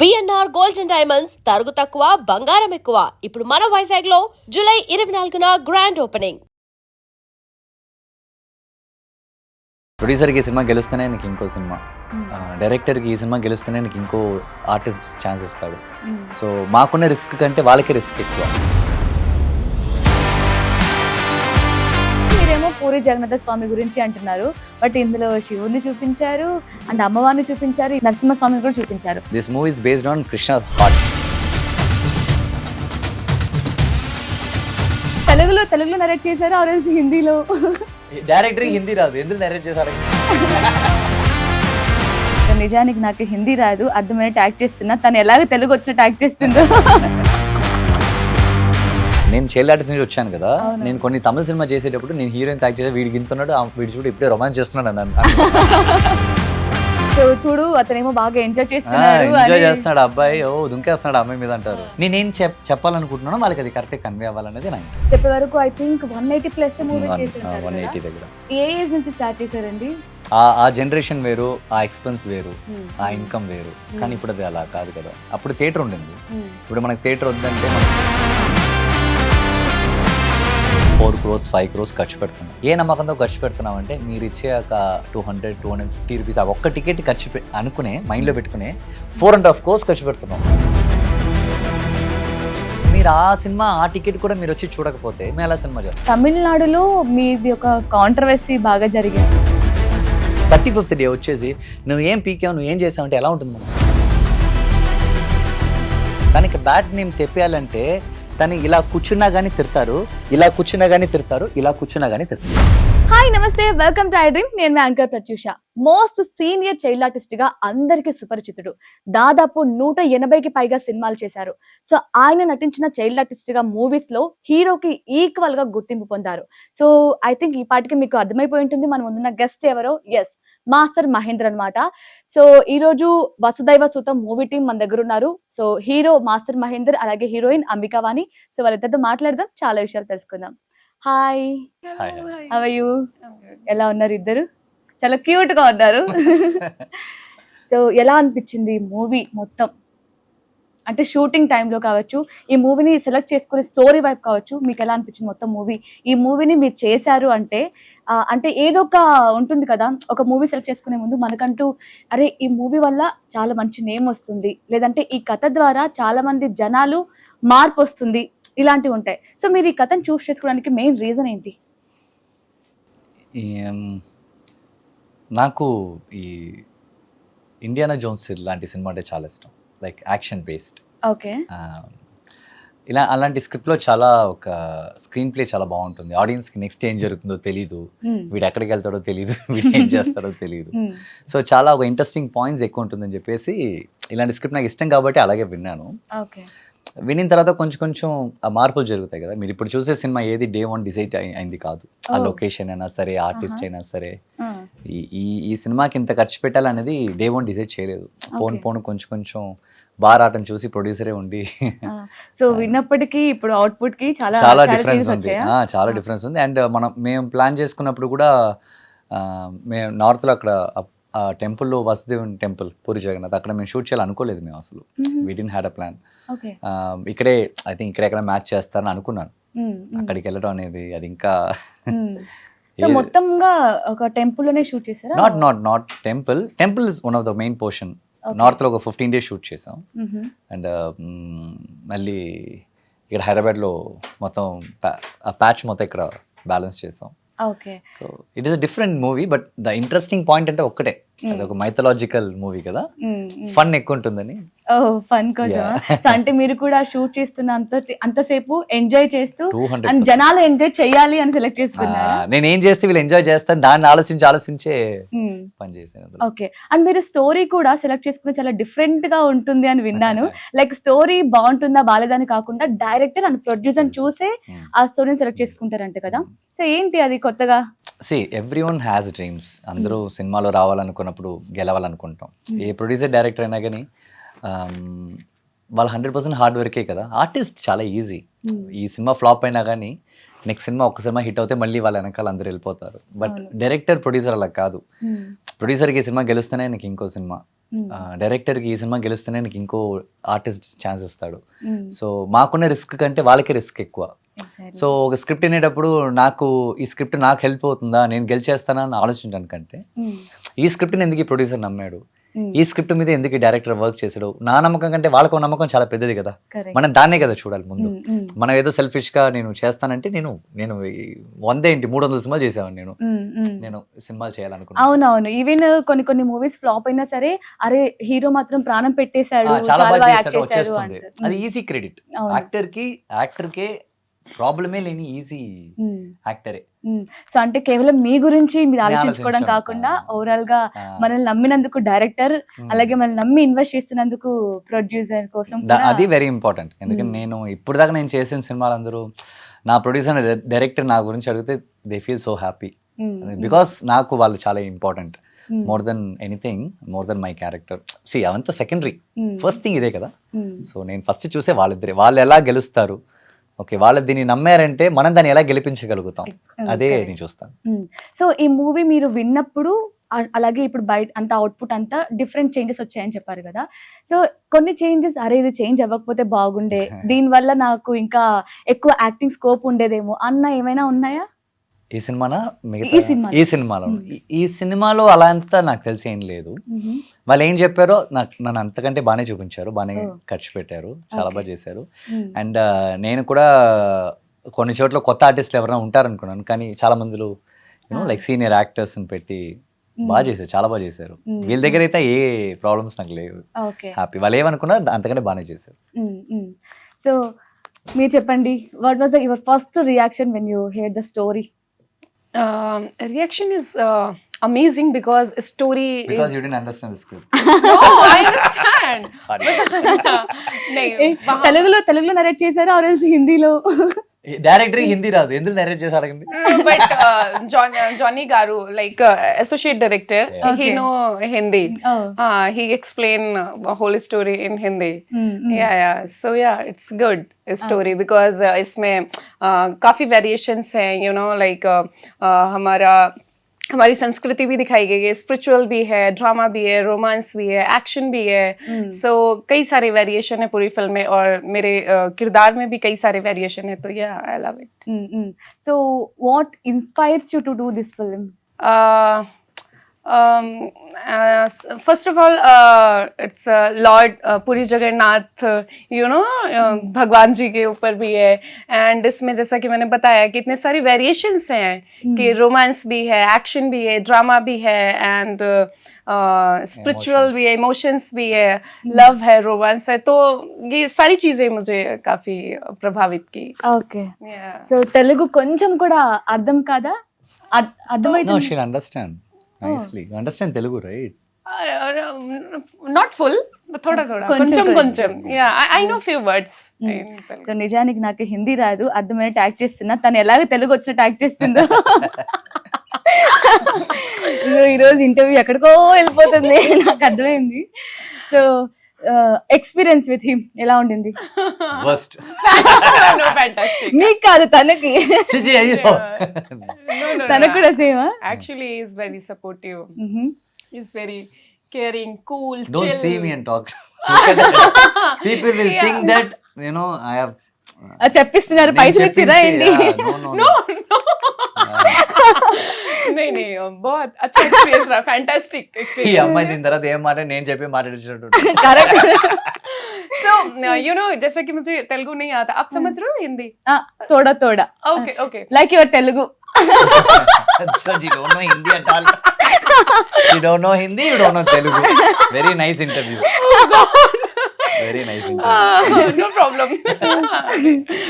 BNR gold and diamonds తరుగు తక్కువ బంగారం ఎక్కువ. ఇప్పుడు మన వైజాగ్ లో జూలై 24న గ్రాండ్ ఓపెనింగ్. ప్రొడ్యూసర్కి ఈ సినిమా గెలుస్తేనే నీకు ఇంకో సినిమా, డైరెక్టర్కి ఈ సినిమా గెలుస్తేనే నీకు ఇంకో ఆర్టిస్ట్ ఛాన్స్ ఇస్తాడు. సో మాకున్న రిస్క్ కంటే వాళ్ళకే రిస్క్ ఎక్కువ. మీరేమో పూరి జగన్నాథ స్వామి గురించి అంటున్నారు, బట్ ఇందులో శివుని చూపించారు అండ్ అమ్మవారిని చూపించారు, నరసింహస్వామిని కూడా చూపించారు. This movie is based on Krishna heart. తెలుగులో నరేట్ చేశారు, ఆరెంజ్ హిందీలో. డైరెక్టర్ హిందీ రాదు, ఎందుకు నరేట్ చేశారు? నిజానికి నాకు హిందీ రాదు, అర్థమైనట్టు యాక్ట్ చేస్తున్నా. తను ఎలాగ తెలుగు వచ్చినట్టు యాక్ట్ చేస్తుందో. నేను చైల్డ్ ఆర్టిస్ట్ నుంచి వచ్చాను కదా, నేను కొన్ని తమిళ సినిమా చేసేటప్పుడు నేను హీరోయిన్ యాక్ట్ చేసి వీడికి గింతున్నాడు, వీడి చూడు ఇప్పుడే రొమాన్స్ చేస్తున్నాడు అన్నాను. సో చూడు అతనేమో బాగా ఎంజాయ్ చేస్తున్నాడు అబ్బాయి, ఓ దుంకేస్తున్నాడు అమ్మాయి మీద అంటారు. నేనేం చెప్పాలనుకుంటున్నానో వాళ్ళకి అది కరెక్ట్ కన్వే అవ్వాలనేది నా చెప్పే వరకు ఐ థింక్ 180+ మూవీ 180 దగ్గర. ఏ ఏజ్ నుంచి స్టార్ట్ చేశారండి? ఆ జనరేషన్ వేరు, ఆ ఎక్స్పెన్స్ వేరు, ఆ ఇన్కమ్ వేరు. కానీ ఇప్పుడు అది అలా కాదు కదా. అప్పుడు థియేటర్ ఉండింది, ఇప్పుడు మనకి థియేటర్ వద్దంటే 4 crores 5 crores ఖర్చు పెడుతున్నాం. ఏ నమ్మకంతో ఖర్చు పెడుతున్నాం అంటే మీరు ఇచ్చే ఒక 200-250 రూపీస్ ఆ ఒక్క టికెట్ ఖర్చు అనుకునే మైండ్లో పెట్టుకునే 4.5 crores ఖర్చు పెడుతున్నాం. మీరు ఆ సినిమా ఆ టికెట్ కూడా మీరు వచ్చి చూడకపోతే మేము ఎలా సినిమా చేస్తాం? తమిళనాడులో మీది ఒక కాంట్రవర్సీ బాగా జరిగింది. 35th డే వచ్చేసి నువ్వు ఏం పీకావు, నువ్వు ఏం చేసావు అంటే ఎలా ఉంటుంది మనం? దానికి బ్యాడ్ నేమ్ తెప్పేయాలంటే తను ఇలా కూర్చున్నా కానీ తిడతారు, ఇలా కూర్చున్నా కానీ తిడతారు, ఇలా కూర్చున్నా కానీ తిడతారు. హాయ్ నమస్తే, వెల్కమ్ టు ఐ డ్రీమ్. నేను మీ anchor Pratyusha. Most senior child artist గా అందరికీ సుపరిచితుడు. దాదాపు 180కి పైగా సినిమాలు చేశారు. సో ఆయన నటించిన చైల్డ్ ఆర్టిస్ట్ గా మూవీస్ లో హీరోకి ఈక్వల్ గా గుర్తింపు పొందారు. సో ఐ థింక్ ఈ పాటికి మీకు అర్థమైపోయి ఉంటుంది మన ముందున్న గెస్ట్ ఎవరో. ఎస్, మాస్టర్ మహేంద్ర అన్నమాట. సో ఈ రోజు వసుదైవ సుతం మూవీ టీం మన దగ్గర ఉన్నారు. సో హీరో మాస్టర్ మహేందర్, అలాగే హీరోయిన్ అంబికావాణి. సో వాళ్ళిద్దరితో మాట్లాడదాం, చాలా విషయాలు తెలుసుకుందాం. Hi, how are you? ఎలా ఉన్నారు ఇద్దరు? చాలా క్యూట్ గా ఉన్నారు. సో ఎలా అనిపించింది మూవీ మొత్తం? అంటే షూటింగ్ టైంలో కావచ్చు, ఈ మూవీని సెలెక్ట్ చేసుకునే స్టోరీ వైపు కావచ్చు, మీకు ఎలా అనిపించింది మొత్తం మూవీ? ఈ మూవీని మీరు చేశారు అంటే అంటే ఏదో ఒక ఉంటుంది కదా, ఒక మూవీ సెలెక్ట్ చేసుకునే ముందు మనకంటూ అరే ఈ మూవీ వల్ల చాలా మంచి నేమ్ వస్తుంది, లేదంటే ఈ కథ ద్వారా చాలా మంది జనాలు మార్పు వస్తుంది, ఇలాంటివి ఉంటాయి. సో మీరు ఈ కథను చూస్ చేసుకోవడానికి మెయిన్ రీజన్ ఏంటి? నాకు ఈ ఇండియానా జోన్స్ లాంటి సినిమా అంటే చాలా ఇష్టం. Like action based. ఓకే. ఇలా అలాంటి స్క్రిప్ట్లో చాలా ఒక స్క్రీన్ ప్లే చాలా బాగుంటుంది. ఆడియన్స్కి నెక్స్ట్ ఏం జరుగుతుందో తెలీదు, వీడు ఎక్కడికి వెళ్తాడో తెలీదు, వీడు ఏం చేస్తాడో తెలీదు. సో చాలా ఒక ఇంట్రెస్టింగ్ పాయింట్స్ ఎక్కువ ఉంటుందని చెప్పేసి ఇలాంటి స్క్రిప్ట్ నాకు ఇష్టం కాబట్టి అలాగే విన్నాను. వినిన తర్వాత కొంచెం కొంచెం మార్పులు జరుగుతాయి కదా. మీరు ఇప్పుడు చూసే సినిమా ఏది డే 1 డిసైడ్ అయింది కాదు. ఆ లొకేషన్ అయినా సరే, ఆర్టిస్ట్ అయినా సరే, ఈ సినిమాకి ఇంత ఖర్చు పెట్టాలనేది డే 1 డిసైడ్ చేయలేదు. పోను కొంచెం కొంచెం బారాటం చూసి ప్రొడ్యూసరే ఉండి. సో విన్నప్పటికీ ఇప్పుడు అవుట్పుట్ కి చాలా డిఫరెన్స్ ఉంది, చాలా డిఫరెన్స్ ఉంది. అండ్ మేము ప్లాన్ చేసుకున్నప్పుడు కూడా మేము నార్త్లో అక్కడ ఆ టెంపుల్లో వసుదేవుని టెంపుల్ పూరి జగన్నాథ్, అక్కడ మేము షూట్ చేయాలి అనుకోలేదు మేము అసలు. వి డిడ్ంట్ హ్యాడ్ అ ప్లాన్. ఇక్కడే ఐ థింక్ ఇక్కడ ఎక్కడ మ్యాచ్ చేస్తారని అనుకున్నాను. అక్కడికి వెళ్ళడం అనేది అది ఇంకా మొత్తంగా ఒక టెంపుల్ లోనే షూట్ చేశారా? Not temple is one of the main portion. North లో ఒక 15 days షూట్ చేసాం. అండ్ మళ్ళీ ఇక్కడ హైదరాబాద్ లో మొత్తం ఆ ప్యాచ్ మొత్తం ఇక్కడ బ్యాలెన్స్ చేసాం. So it is a different movie, but the interesting point అంటే ఒక్కటే, అది ఒక మైథలాజికల్ మూవీ కదా, ఫన్ ఎక్కువ ఉంటుందని. ఫన్ కోసం. అంటే మీరు కూడా షూట్ చేస్తున్న అంతసేపు ఎంజాయ్ చేస్తూ అండ్ జనాలు ఎంజాయ్ చేయాలి అని సెలెక్ట్ చేసుకున్నారు. నేను ఏం చేస్తే వీళ్ళు ఎంజాయ్ చేస్తాను దాన్ని ఆలోచించే పని చేశాను. ఓకే. అండ్ మీరు స్టోరీ కూడా సెలెక్ట్ చేసుకుని చాలా డిఫరెంట్ గా ఉంటుంది అని విన్నాను. లైక్ స్టోరీ బాగుంటుందా బాలేదని కాకుండా డైరెక్టర్ అండ్ ప్రొడ్యూసర్ చూసే ఆ స్టోరీని సెలెక్ట్ చేసుకుంటారంట కదా. సో ఏంటి అది కొత్తగా? Everyone has dreams. అందరూ సినిమాలో రావాలనుకున్నప్పుడు గెలవాలనుకుంటాం. ఏ ప్రొడ్యూసర్ డైరెక్టర్ అయినా కానీ వాళ్ళు 100% హార్డ్ వర్కే కదా. ఆర్టిస్ట్ చాలా ఈజీ. ఈ సినిమా ఫ్లాప్ అయినా కానీ నెక్స్ట్ సినిమా ఒక్క సినిమా హిట్ అవుతే మళ్ళీ వాళ్ళ వెనకాల అందరూ వెళ్ళిపోతారు. బట్ డైరెక్టర్ ప్రొడ్యూసర్ అలా కాదు. ప్రొడ్యూసర్కి ఈ సినిమా గెలుస్తేనే నీకు ఇంకో సినిమా, డైరెక్టర్కి ఈ సినిమా గెలుస్తేనే నీకు ఇంకో ఆర్టిస్ట్ ఛాన్స్ ఇస్తాడు. సో మాకున్న రిస్క్ కంటే వాళ్ళకి రిస్క్ ఎక్కువ. సో ఒక స్క్రిప్ట్ వినేటప్పుడు నాకు ఈ స్క్రిప్ట్ నాకు హెల్ప్ అవుతుందా, నేను గెలిచేస్తానా అని ఆలోచించడానికి కంటే ఈ స్క్రిప్ట్ని ఎందుకు ఈ ప్రొడ్యూసర్ నమ్మాడు, ఈ స్క్రిప్ట్ మీద ఎందుకు డైరెక్టర్ వర్క్ చేసాడు, నా నమ్మకం కంటే వాళ్ళకు నమ్మకం చాలా పెద్దది కదా. మనం దాన్నే కదా చూడాలి ముందు. మనం ఏదో సెల్ఫిష్ గా నేను చేస్తానంటే నేను 300 సినిమాలు చేసేవాడిని. నేను సినిమాలు చేయాలనుకున్నాను. అవునవును, ఈవెన్ కొన్ని మూవీస్ ఫ్లాప్ అయినా సరే, అరే హీరో మాత్రం ప్రాణం పెట్టేశాడు, చాలా బాగా యాక్ట్ చేశాడు చేశాడు వచ్చేస్తుంది. అది ఈజీ క్రెడిట్. యాక్టర్కే ప్రాబ్లమే లేని ఈజీ యాక్టరే. సో అంటే కేవలం మీ గురించి మీరు ఆలోచించుకోవడం కాకుండా ఓవరాల్ గా మనల్ని నమ్మినందుకు డైరెక్టర్, అలాగే మనల్ని నమ్మి ఇన్వెస్ట్ చేసినందుకు ప్రొడ్యూసర్ కోసం అది వెరీ ఇంపార్టెంట్. ఎందుకంటే నేను ఇప్పుడు దాకా నేను చేసిన సినిమాలు అందరూ నా ప్రొడ్యూసర్ డైరెక్టర్ నా గురించి అడిగితే they feel so happy, because నాకు వాళ్ళు చాలా important. More than anything, more than my character. అవంతా సెకండరీ, ఫస్ట్ థింగ్ ఇదే కదా. సో నేను ఫస్ట్ చూసే వాళ్ళిద్దరే, వాళ్ళు ఎలా గెలుస్తారు, ఓకే వాళ్ళు దీన్ని నమ్మారంటే మనం దాన్ని ఎలా గెలిపించగలుగుతాం, అదే నేను చూస్తాను. సో ఈ మూవీ మీరు విన్నప్పుడు అలాగే ఇప్పుడు బయట అంత అవుట్పుట్ అంతా డిఫరెంట్ చేంజెస్ వచ్చాయని చెప్పారు కదా. సో కొన్ని చేంజెస్, అరే ఇది చేంజ్ అవ్వకపోతే బాగుండే, దీని వల్ల నాకు ఇంకా ఎక్కువ యాక్టింగ్ స్కోప్ ఉండేదేమో అన్న ఏమైనా ఉన్నాయా? ఈ సినిమానా ఈ సినిమాలో అలా అంతా నాకు తెలిసి ఏం లేదు. వాళ్ళు ఏం చెప్పారో నన్ను అంతకంటే బాగానే చూపించారు, బాగానే ఖర్చు పెట్టారు, చాలా బాగా చేశారు. అండ్ నేను కూడా కొన్ని చోట్ల కొత్త ఆర్టిస్టులు ఎవరైనా ఉంటారనుకున్నాను, కానీ చాలా మందిలో లైక్ సీనియర్ యాక్టర్స్ పెట్టి బాగా చేశారు, చాలా బాగా చేశారు. వీళ్ళ దగ్గర అయితే ఏ ప్రాబ్లమ్స్ నాకు లేవు, హ్యాపీ. వాళ్ళు ఏమనుకున్నారు అంతకంటే బాగానే చేశారు. సో మీరు చెప్పండి, what was your first reaction when you hair the story? Reaction is amazing because story because is... you didn't understand the script. No, I understand. తెలుగులో నరేట్ చేశారా ఆర్ ఎల్స్ హిందీలో? డైరెక్టర్ హిందీ రాదు, ఎందుకు నరేట్ చేసి అడగండి. But Johnny Garu, like associate director, he know Hindi. He explain whole story in Hindi. Yeah. So yeah, it's good story because इसमें काफी variations हैं, like हमारी संस्कृति भी दिखाई गई है, स्पिरिचुअल भी है, ड्रामा भी है, रोमांस भी है, एक्शन भी है. सो कई सारे वेरिएशन है पूरी फिल्म में, और मेरे किरदार में भी कई सारे वेरिएशन है. तो या I love it. So what inspires you to do this film? First of all, it's Lord Puri Jagannath, भगवान जी के ऊपर भी है. एंड इसमें जैसा कि मैंने बताया कि इतने सारी वेरिएशंस हैं कि रोमांस भी है, एक्शन भी है, ड्रामा भी है, एंड स्पिरिचुअल भी है, इमोशंस भी है, लव है, रोमांस है. तो ये सारी चीजें मुझे काफी प्रभावित की. ఓకే, సో తెలుగు కొంచెం కూడా అర్థం కాదా? No, she'll understand nicely. You understand Telugu, right? Not full, but thoda koncham. Yeah, I know few words in Telugu. So నిజానికి నాకు హిందీ రాదు, అర్థమైనట్టు యాక్ట్ చేస్తున్నా, తను ఎలాగ తెలుగు వచ్చినట్టు యాక్ట్ చేస్తుందో. ఈరోజు ఇంటర్వ్యూ ఎక్కడికో వెళ్ళిపోతుంది, నాకు అర్థమైంది. సో ఎక్స్పీరియన్స్ విత్ హిమ్ ఎలా ఉండింది? Worst. No, fantastic. మీకు కాదు, తనకి. తనకు కూడా సేమా? Actually, he is very supportive. He's very caring, cool, Don't chill. see me and talk. Look at that. People will think that I have చెప్పిస్తున్నారు, పైసలు ఇచ్చిరా ఏంటి? No. नहीं, बहुत अच्छा एक्सपीरियंस रहा, फैंटास्टिक ఈ एक्सपीरियंस. అమ్మాయి దీని తర్వాత ఏం మాట నేను చెప్పి మాట్లాడించినట్టు. So जैसा कि मुझे तेलुगु नहीं आता, आप समझ रहे हो हिंदी? తోడా తోడా, Okay. Like your Telugu. So you don't know Hindi at all. You don't know Hindi, you don't know Telugu. Very nice interview. Very nice interview. No problem.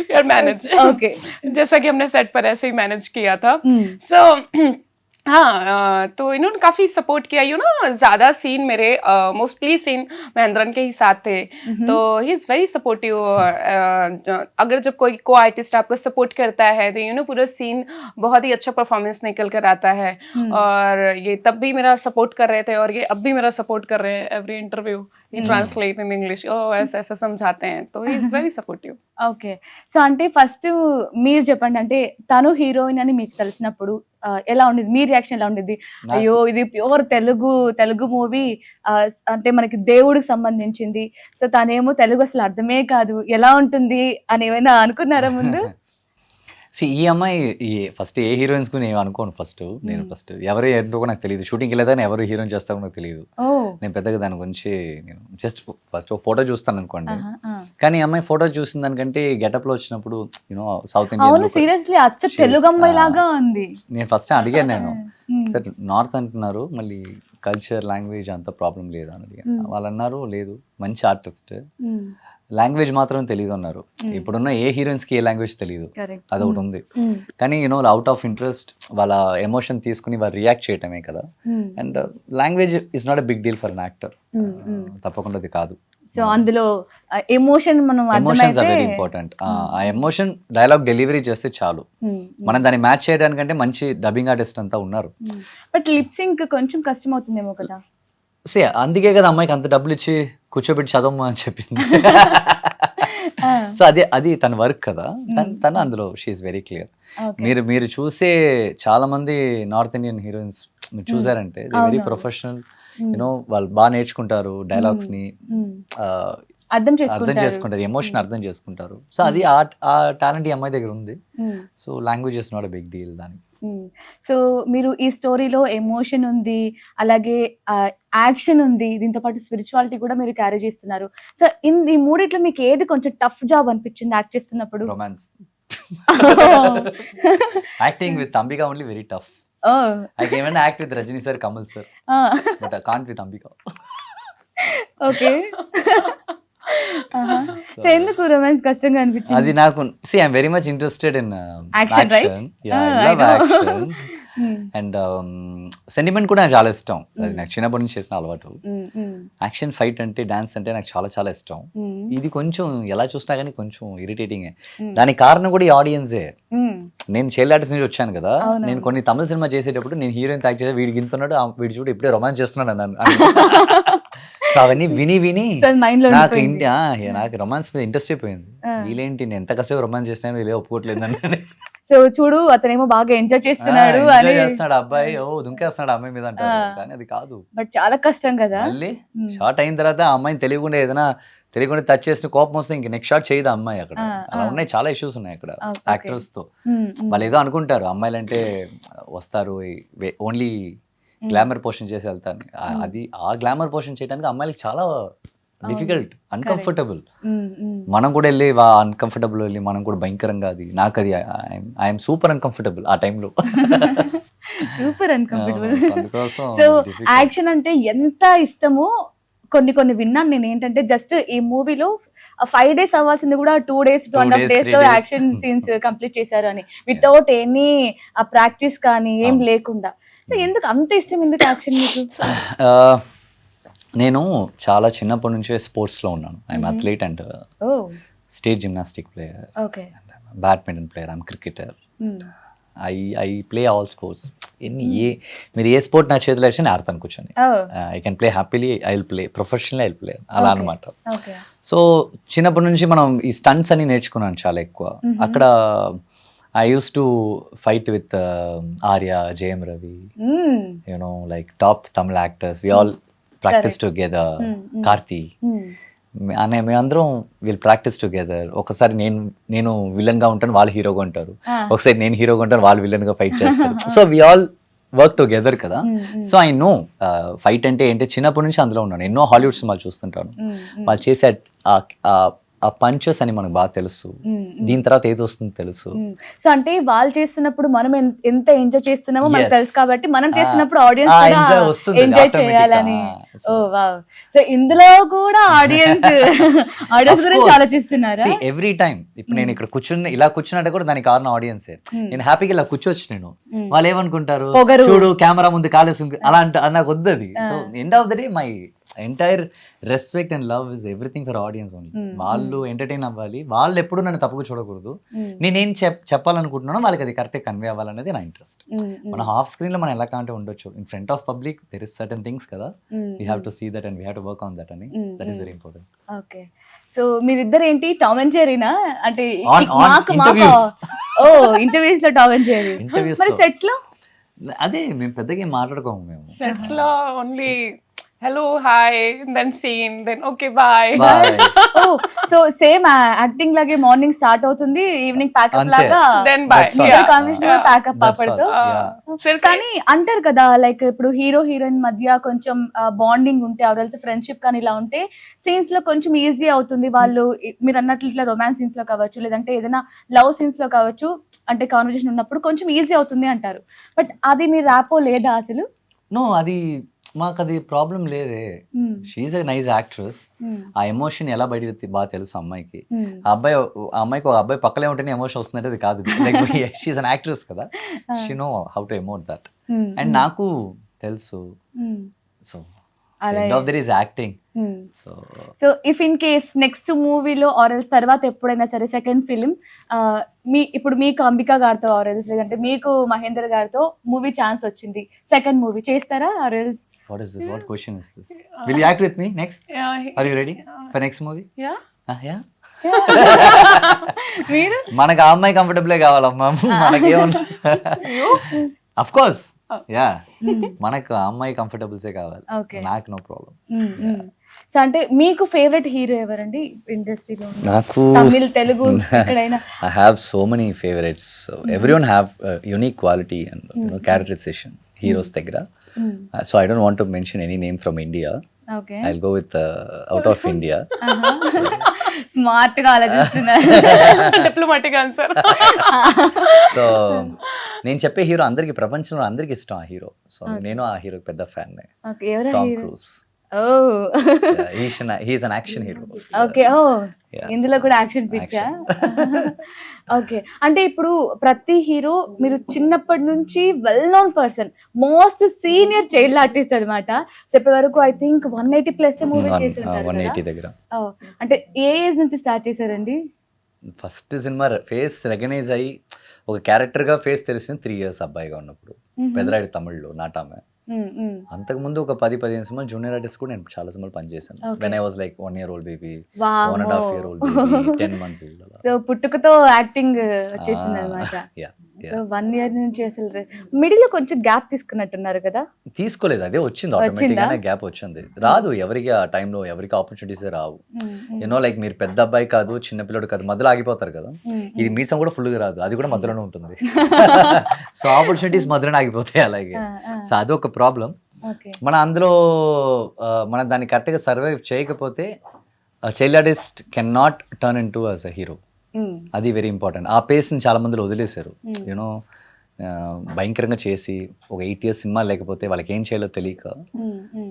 We are managed. Okay, जैसा कि हमने सेट पर ऐसे ही manage किया था. So हाँ, तो इन्होंने काफी सपोर्ट किया. ज्यादा सीन मेरे मोस्टली सीन महेंद्रन के ही साथ थे, तो ही इज वेरी सपोर्टिव. अगर जब कोई को आर्टिस्ट आपको सपोर्ट करता है तो पूरा सीन बहुत ही अच्छा परफॉर्मेंस निकल कर आता है. और ये तब भी मेरा सपोर्ट कर रहे थे, और ये अब भी मेरा सपोर्ट कर रहे हैं every interview. he translate in English, oh ऐसा ऐसा समझाते हैं, तो he is very supportive. Okay. So అంటే ఫస్ట్ మీరు చెప్పండి, అంటే తను హీరోయిన్ అని మీకు తెలిసినప్పుడు ఎలా ఉండేది? మీ రియాక్షన్ ఎలా ఉండేది? నాకు- అయ్యో ఇది ప్యూర్ తెలుగు మూవీ, అంటే మనకి దేవుడికి సంబంధించింది, సో తనేమో తెలుగు అసలు అర్థమే కాదు, ఎలా ఉంటుంది అని ఏమైనా అనుకున్నారా ముందు? ఈ అమ్మాయి ఫస్ట్ ఏ హీరోయిన్స్ కు నేను అనుకోను. నేను ఫస్ట్ ఎవరు ఏంటో కూడా నాకు తెలియదు. షూటింగ్కి వెళ్ళేదాన్ని ఎవరు హీరోయిన్ చేస్తారో నాకు తెలియదు. ఓ నేను పెద్దగా దాని గురించి నేను జస్ట్ ఫస్ట్ ఫోటో చూస్తాను అనుకోండి. ఆహా, ఆ. కానీ ఈ అమ్మాయి ఫోటో చూసిన దానికంటే గెటప్ లో వచ్చినప్పుడు సౌత్ అవును, ఇండియన్ సీరియస్లీ అచ్చ She is, తెలుగు అమ్మాయి లాగా ఉంది. నేను ఫస్ట్ అడిగాను నేను, ఉమ్, సార్ నార్త్ అంటున్నారు, మళ్ళీ కల్చర్ లాంగ్వేజ్ అంత ప్రాబ్లం లేదు అని అడిగాను. వాళ్ళు అన్నారు లేదు మంచి ఆర్టిస్ట్, ఉమ్, లాంగ్వేజ్ మాత్రం తెలియదు అన్నారు. Hmm. ఇప్పుడున్న ఏ హీరోయిన్స్ కి ఏ లాంగ్వేజ్ తెలియదు, correct. అదొకటి ఉంది. ఉమ్, కానీ అవుట్ ఆఫ్ ఇంట్రెస్ట్ వాళ్ళ ఎమోషన్ తీసుకుని వాళ్ళు రియాక్ట్ చేయటమే కదా. Um, and language is not a big deal for an actor. Um, um. తప్పకుండా అది కాదు. సో అందులో ఎమోషన్ మనం ఎమోషన్స్ ఆర్ అర్థమైతే వెరీ ఇంపార్టెంట్. ఆ ఎమోషన్ డైలాగ్ డెలివరీ చేస్తే చాలు. మనం దాన్ని మ్యాచ్ చేయడానికంటే మంచి డబ్బింగ్ ఆర్టిస్ట్ అంతా ఉన్నారు. బట్ లిప్ సింక్ కొంచెం కష్టం అవుతుందేమో కదా. అందుకే కదా అమ్మాయికి అంత డబ్బులు ఇచ్చి కూర్చోబెట్టి చదవమా అని చెప్పింది. సో అది తన వర్క్ కదా. తను అందులో షీఈస్ వెరీ క్లియర్. మీరు చూసే చాలా మంది నార్త్ ఇండియన్ హీరోయిన్స్ మీరు చూసారంటే వెరీ అవును. ప్రొఫెషనల్. వాళ్ళు బాగా నేర్చుకుంటారు డైలాగ్స్ ని, అర్థం అర్థం చేసుకుంటారు, ఎమోషన్ అర్థం చేసుకుంటారు. సో అది ఆ టాలెంట్ ఈ అమ్మాయి దగ్గర ఉంది. So language is not a big deal దానికి. సో మీరు ఈ స్టోరీలో ఎమోషన్ ఉంది, అలాగే యాక్షన్ ఉంది, దీంతో పాటు స్పిరిచువాలిటీ కూడా మీరు క్యారీ చేస్తున్నారు. సో ఈ మూడిట్లో మీకు ఏది కొంచెం టఫ్ జాబ్ అనిపించింది యాక్ట్ చేస్తున్నప్పుడు? Romance. Acting with Ambika only very tough. I can even act with Rajini sir, Kamal sir, but I can't with Ambika. Okay. So ఎందుకు రొమాన్స్ కష్టంగా అనిపించింది? అది నాకు I'm very much interested in Action, right? Yeah, Ah, I love I know. action. And sentiment కూడా నాకు చాలా ఇష్టం. అది నాకు చిన్నప్పటి నుంచి చేసిన అలవాటు. యాక్షన్, ఫైట్ అంటే, డాన్స్ అంటే నాకు చాలా చాలా ఇష్టం. ఇది కొంచెం ఎలా చూసినా కానీ కొంచెం ఇరిటేటింగ్. దానికి కారణం కూడా ఈ ఆడియన్సే. నేను చైల్డ్ ఆర్టిస్ట్ నుంచి వచ్చాను కదా. అవును. నేను కొన్ని తమిళ సినిమా చేసేటప్పుడు నేను హీరోయిన్ యాక్ట్ చేసే వీడికి ఇంతున్నాడు, వీడి చూడు ఇప్పుడే రొమాన్స్ చేస్తున్నాడు అన్నాను. సో అవన్నీ విని మైండ్ లో నాకు నాకు రొమాన్స్ మీద ఇంట్రెస్ట్ అయిపోయింది. వీళ్ళేంటి నేను ఎంత కష్టంగా రొమాన్స్ చేసినా వీళ్ళే ఒప్పుకోవట్లేదు అని. సో చూడు అతనేమో బాగా ఎంజాయ్ చేస్తున్నాడు అని చేస్తున్నాడు అబ్బాయి, దుంకేస్తున్నాడు అమ్మాయి మీద అంటారు. కానీ అది కాదు, బట్ చాలా కష్టం కదా. మళ్ళీ షార్ట్ అయిన తర్వాత ఆ అమ్మాయిని తెలియకుండా టచ్ చేసిన కోపం వస్తే ఇంక నెక్స్ట్ షాట్ చేయదు అమ్మాయి. అక్కడ అలా ఉన్నాయి, చాలా ఇష్యూస్ ఉన్నాయి అక్కడ యాక్టర్స్ తో. వాళ్ళు ఏదో అనుకుంటారు అమ్మాయిలు అంటే వస్తారు ఓన్లీ గ్లామర్ పోర్షన్ చేసి వెళ్తారు. అది ఆ గ్లామర్ పోర్షన్ చేయడానికి అమ్మాయిలకి చాలా డిఫికల్ట్, అన్కంఫర్టబుల్. మనం కూడా వెళ్ళి అన్కంఫర్టబుల్ వెళ్ళి మనం కూడా భయంకరంగా అది నాకు అది ఐఎమ్ సూపర్ అన్కంఫర్టబుల్ ఆ టైంలో. Super uncomfortable. అందుకోసం సో యాక్షన్ అంటే ఎంత ఇష్టమో కొన్ని విన్నాను నేను. ఏంటంటే జస్ట్ ఈ మూవీలో 5 days అవ్వాల్సింది కూడా 2 days 2.5 days లో 3 days. యాక్షన్ సీన్స్ కంప్లీట్ చేశారు అని, వితౌట్ ఎనీ ప్రాక్టీస్ కానీ ఏం లేకుండా. సో ఎందుకు అంత ఇష్టం, ఎందుకు యాక్షన్ మీకు? నేను చాలా చిన్నప్పటి నుంచే స్పోర్ట్స్ లో ఉన్నాను. ఐఎమ్ అథ్లీట్ అండ్ ఓ state gymnastic player, okay. Badminton player, I'm cricketer. I play all sports. మీరు ఏ స్పోర్ట్ నా చేతిలో వచ్చి నేను ఆడతాను కూర్చొని. I can play happily, I will play professional, I will play అలా అనమాట. ఓకే. సో చిన్నప్పటి నుంచి మనం ఈ స్టంట్స్ అని నేర్చుకున్నాను చాలా ఎక్కువ. అక్కడ I used to fight with Arya, Jayam Ravi, like top Tamil actors. We all practice together. Karthi. మేమందరం వీల్ ప్రాక్టీస్ టుగెదర్. ఒకసారి నేను విలన్ గా ఉంటాను, వాళ్ళు హీరోగా ఉంటారు. ఒకసారి నేను హీరోగా ఉంటాను, వాళ్ళు విలన్ గా ఫైట్ చేస్తారు. So we all work together కదా. సో ఐ నో ఫైట్ అంటే ఏంటి, చిన్నప్పటి నుంచి అందులో ఉన్నాను. ఎన్నో హాలీవుడ్ సినిమాలు చూస్తుంటాను. వాళ్ళు చేసే ఆ పంచెస్ అని మనకు బాగా తెలుసు. దీని తర్వాత ఏది వస్తుందో తెలుసు. సో అంటే వాళ్ళు చేస్తున్నప్పుడు మనం ఎంత ఎంజాయ్ చేస్తున్నామో మనకు తెలుసు కాబట్టి మనం చేస్తున్నప్పుడు ఆడియన్స్ ఎంజాయ్ చేయాలని. ఓ వావ్. సో ఇందులో కూడా ఆడియన్స్ గురించి ఆలోచిస్తున్నారా? ఎవ్రీ టైం ఇప్పుడు నేను ఇక్కడ ఇలా కూర్చున్నట్టు కూడా దానికి కారణం ఆడియన్సే. నేను హ్యాపీగా ఇలా కూర్చోవచ్చు. నేను వాళ్ళు ఏమనుకుంటారు, చూడు కెమెరా ముందు కాలేసు అలా అంటే నాకు వద్దు అది. So end of the day my entire respect and love is everything for audience only. వాళ్ళు ఎంటర్టైన్ అవ్వాలి, వాళ్ళు ఎప్పుడు నన్ను తప్పుగా చూడకూడదు. నేనేం చెప్పాలనుకుంటున్నానో వాళ్ళకి అది కరెక్ట్గా కన్వే అవ్వాలనేది నా ఇంట్రెస్ట్. మన హాఫ్ స్క్రీన్ లో మనం ఎలా కాంటే ఉండొచ్చు, in front of public there is certain things కదా, we have to see that and we have to work on that అని. That is very important. Okay, so మీరిద్దరు ఏంటి టామ్ అండ్ జెర్రీనా? అంటే మాకు interviews. ఓ ఇంటర్వ్యూస్ లో టామ్ అండ్ జెర్రీ, Interviews మరి లో. సెట్స్ లో అదే మేము పెద్దగా ఏం మాట్లాడుకోము మేము. Sets lo only hello, hi, then scene, then okay, bye. Bye. Oh so same acting లాగే మార్నింగ్ స్టార్ట్ అవుతుంది, ఈవినింగ్ ప్యాకప్ అంతే. లాగా Then bye. That's all. Yeah. Combination Yeah. Pack up That's all. పాపడుతో. Yeah. Sir, కానీ అంటారు కదా, like ఇప్పుడు hero heroine మధ్య కొంచెం బాండింగ్ ఉంటే, అవరల్సి ఫ్రెండ్షిప్ కానీ ఇలా ఉంటే సీన్స్ లో కొంచెం ఈజీ అవుతుంది. వాళ్ళు మీరు అన్నట్లు ఇట్లా రొమాన్స్ సీన్స్ లో కావచ్చు, లేదంటే ఏదైనా లవ్ సీన్స్ లో కావచ్చు, అంటే కాన్వర్జేషన్ ఉన్నప్పుడు కొంచెం ఈజీ అవుతుంది అంటారు. బట్ అది మీ ర్యాపో లేదా అసలు? నో, అది మాకు అది ప్రాబ్లం లేదే. She's a nice actress. ఆ ఎమోషన్ ఎలా బయట బాగా తెలుసు అమ్మాయికి. ఆ అమ్మాయికి ఒక అబ్బాయి పక్కలే ఉంటేనే ఎమోషన్ వస్తుందంటే అది కాదు. లైక్ షీఈ్ అన్ యాక్ట్రెస్ కదా, she know how to emote that. And నాకు తెలుసు. So end of their is acting. So so if in case next మూవీలో ఆర్ఎల్స్ తర్వాత ఎప్పుడైనా సరే సెకండ్ ఫిలిం ఇప్పుడు మీకు అంబికా గారితో ఆర్ఎల్స్ లేదంటే మీకు మహేందర్ గారితో మూవీ ఛాన్స్ వచ్చింది, సెకండ్ మూవీ చేస్తారా ఆర్ఎల్స్? what is this, what question is this? Will you act with me next? yeah, Are you ready for next movie? yeah. Yeah. మీరు మనకు ఆ అమ్మాయి కంఫర్టబుల్ కావాలమ్మా, మనకేముంది. అఫ్ కోర్స్ యా, మనకు ఆ అమ్మాయి కంఫర్టబుల్సే కావాలి, ఓకే. నాకు నో ప్రాబ్లం. సో అంటే మీకు ఫేవరెట్ హీరో ఎవరండి ఇండస్ట్రీలో? నాకు తమిళ్, తెలుగు, ఎక్కడైనా? I have so many favorites. So everyone have unique quality and characterization heroes దగ్గర. So I don't want to mention any name from India. Okay, I'll go with out of India. Smart గా ఆలోచిస్తున్నారు. Diplomatic answer. So నేను చెప్పే hero అందరికి, ప్రపంచంలో అందరికి ఇష్టం ఆ హీరో. సో నేను ఆ హీరోకి పెద్ద ఫ్యాన్. ఓకే, ఎవరు Tom hero? Cruise. Oh he's an action hero. Okay, oh Yeah. ఇందులో కూడా యాక్షన్ పిచ్చా? ఓకే, అంటే ఇప్పుడు ప్రతి హీరో మీరు చిన్నప్పటి నుంచి well known person, most senior child artist అనమాట. సో ఇప్పటి వరకు ఐ థింక్ 180+ మూవీ చేసి ఉంటారు 180 కదా? దగ్గర. ఓ, అంటే ఏ ఏజ్ నుంచి స్టార్ట్ చేశారండి? ఫస్ట్ సినిమా ఫేస్ రికగ్నైజ్ అయ్యి ఒక క్యారెక్టర్ గా ఫేస్ తెలిసింది 3 years అబ్బాయిగా ఉన్నప్పుడు, పెదరాయుడు తమిళ్లో నాటామే. అంతకుముందు ఒక 10-15 సినిమాలు జూనియర్ ఆర్టిస్ట్ కూడా నేను చాలా సినిమాలు పనిచేశాను. When I was like 1 year old baby, 1.5 year old baby, 10 months old. So పుట్టుకతో యాక్టింగ్ వచ్చేసింది అనమాట. సో 1 year నుంచి అసలు మిడిల్ లో కొంచెం గ్యాప్ తీసుకున్నట్టున్నారు కదా? తీసుకోలేదు, అదే వచ్చింది ఆటోమేటిక్ గానే గ్యాప్ వచ్చింది. రాదు ఎవరికి, ఆ టైంలో ఎవరికి ఆపర్చునిటీస్ రావు. యూనో లైక్ మీరు పెద్ద అబ్బాయి కాదు, చిన్న పిల్లడు కాదు, మధ్యలో ఆగిపోతారు కదా. ఇది మీసం కూడా ఫుల్ గా రాదు, అది కూడా మధ్యలోనే ఉంటుంది. సో ఆపర్చునిటీస్ మధ్యలోనే ఆగిపోతాయి అలాగే. సో అదొక ప్రాబ్లం. మన అందులో మనం దాన్ని కరెక్ట్గా సర్వైవ్ చేయకపోతే child artist can not turn in to as a hero. అది వెరీ ఇంపార్టెంట్. ఆ పేస్ని చాలా మందిలో వదిలేశారు. యూనో భయంకరంగా చేసి ఒక 8 years సినిమా లేకపోతే వాళ్ళకి ఏం చేయాలో తెలియక,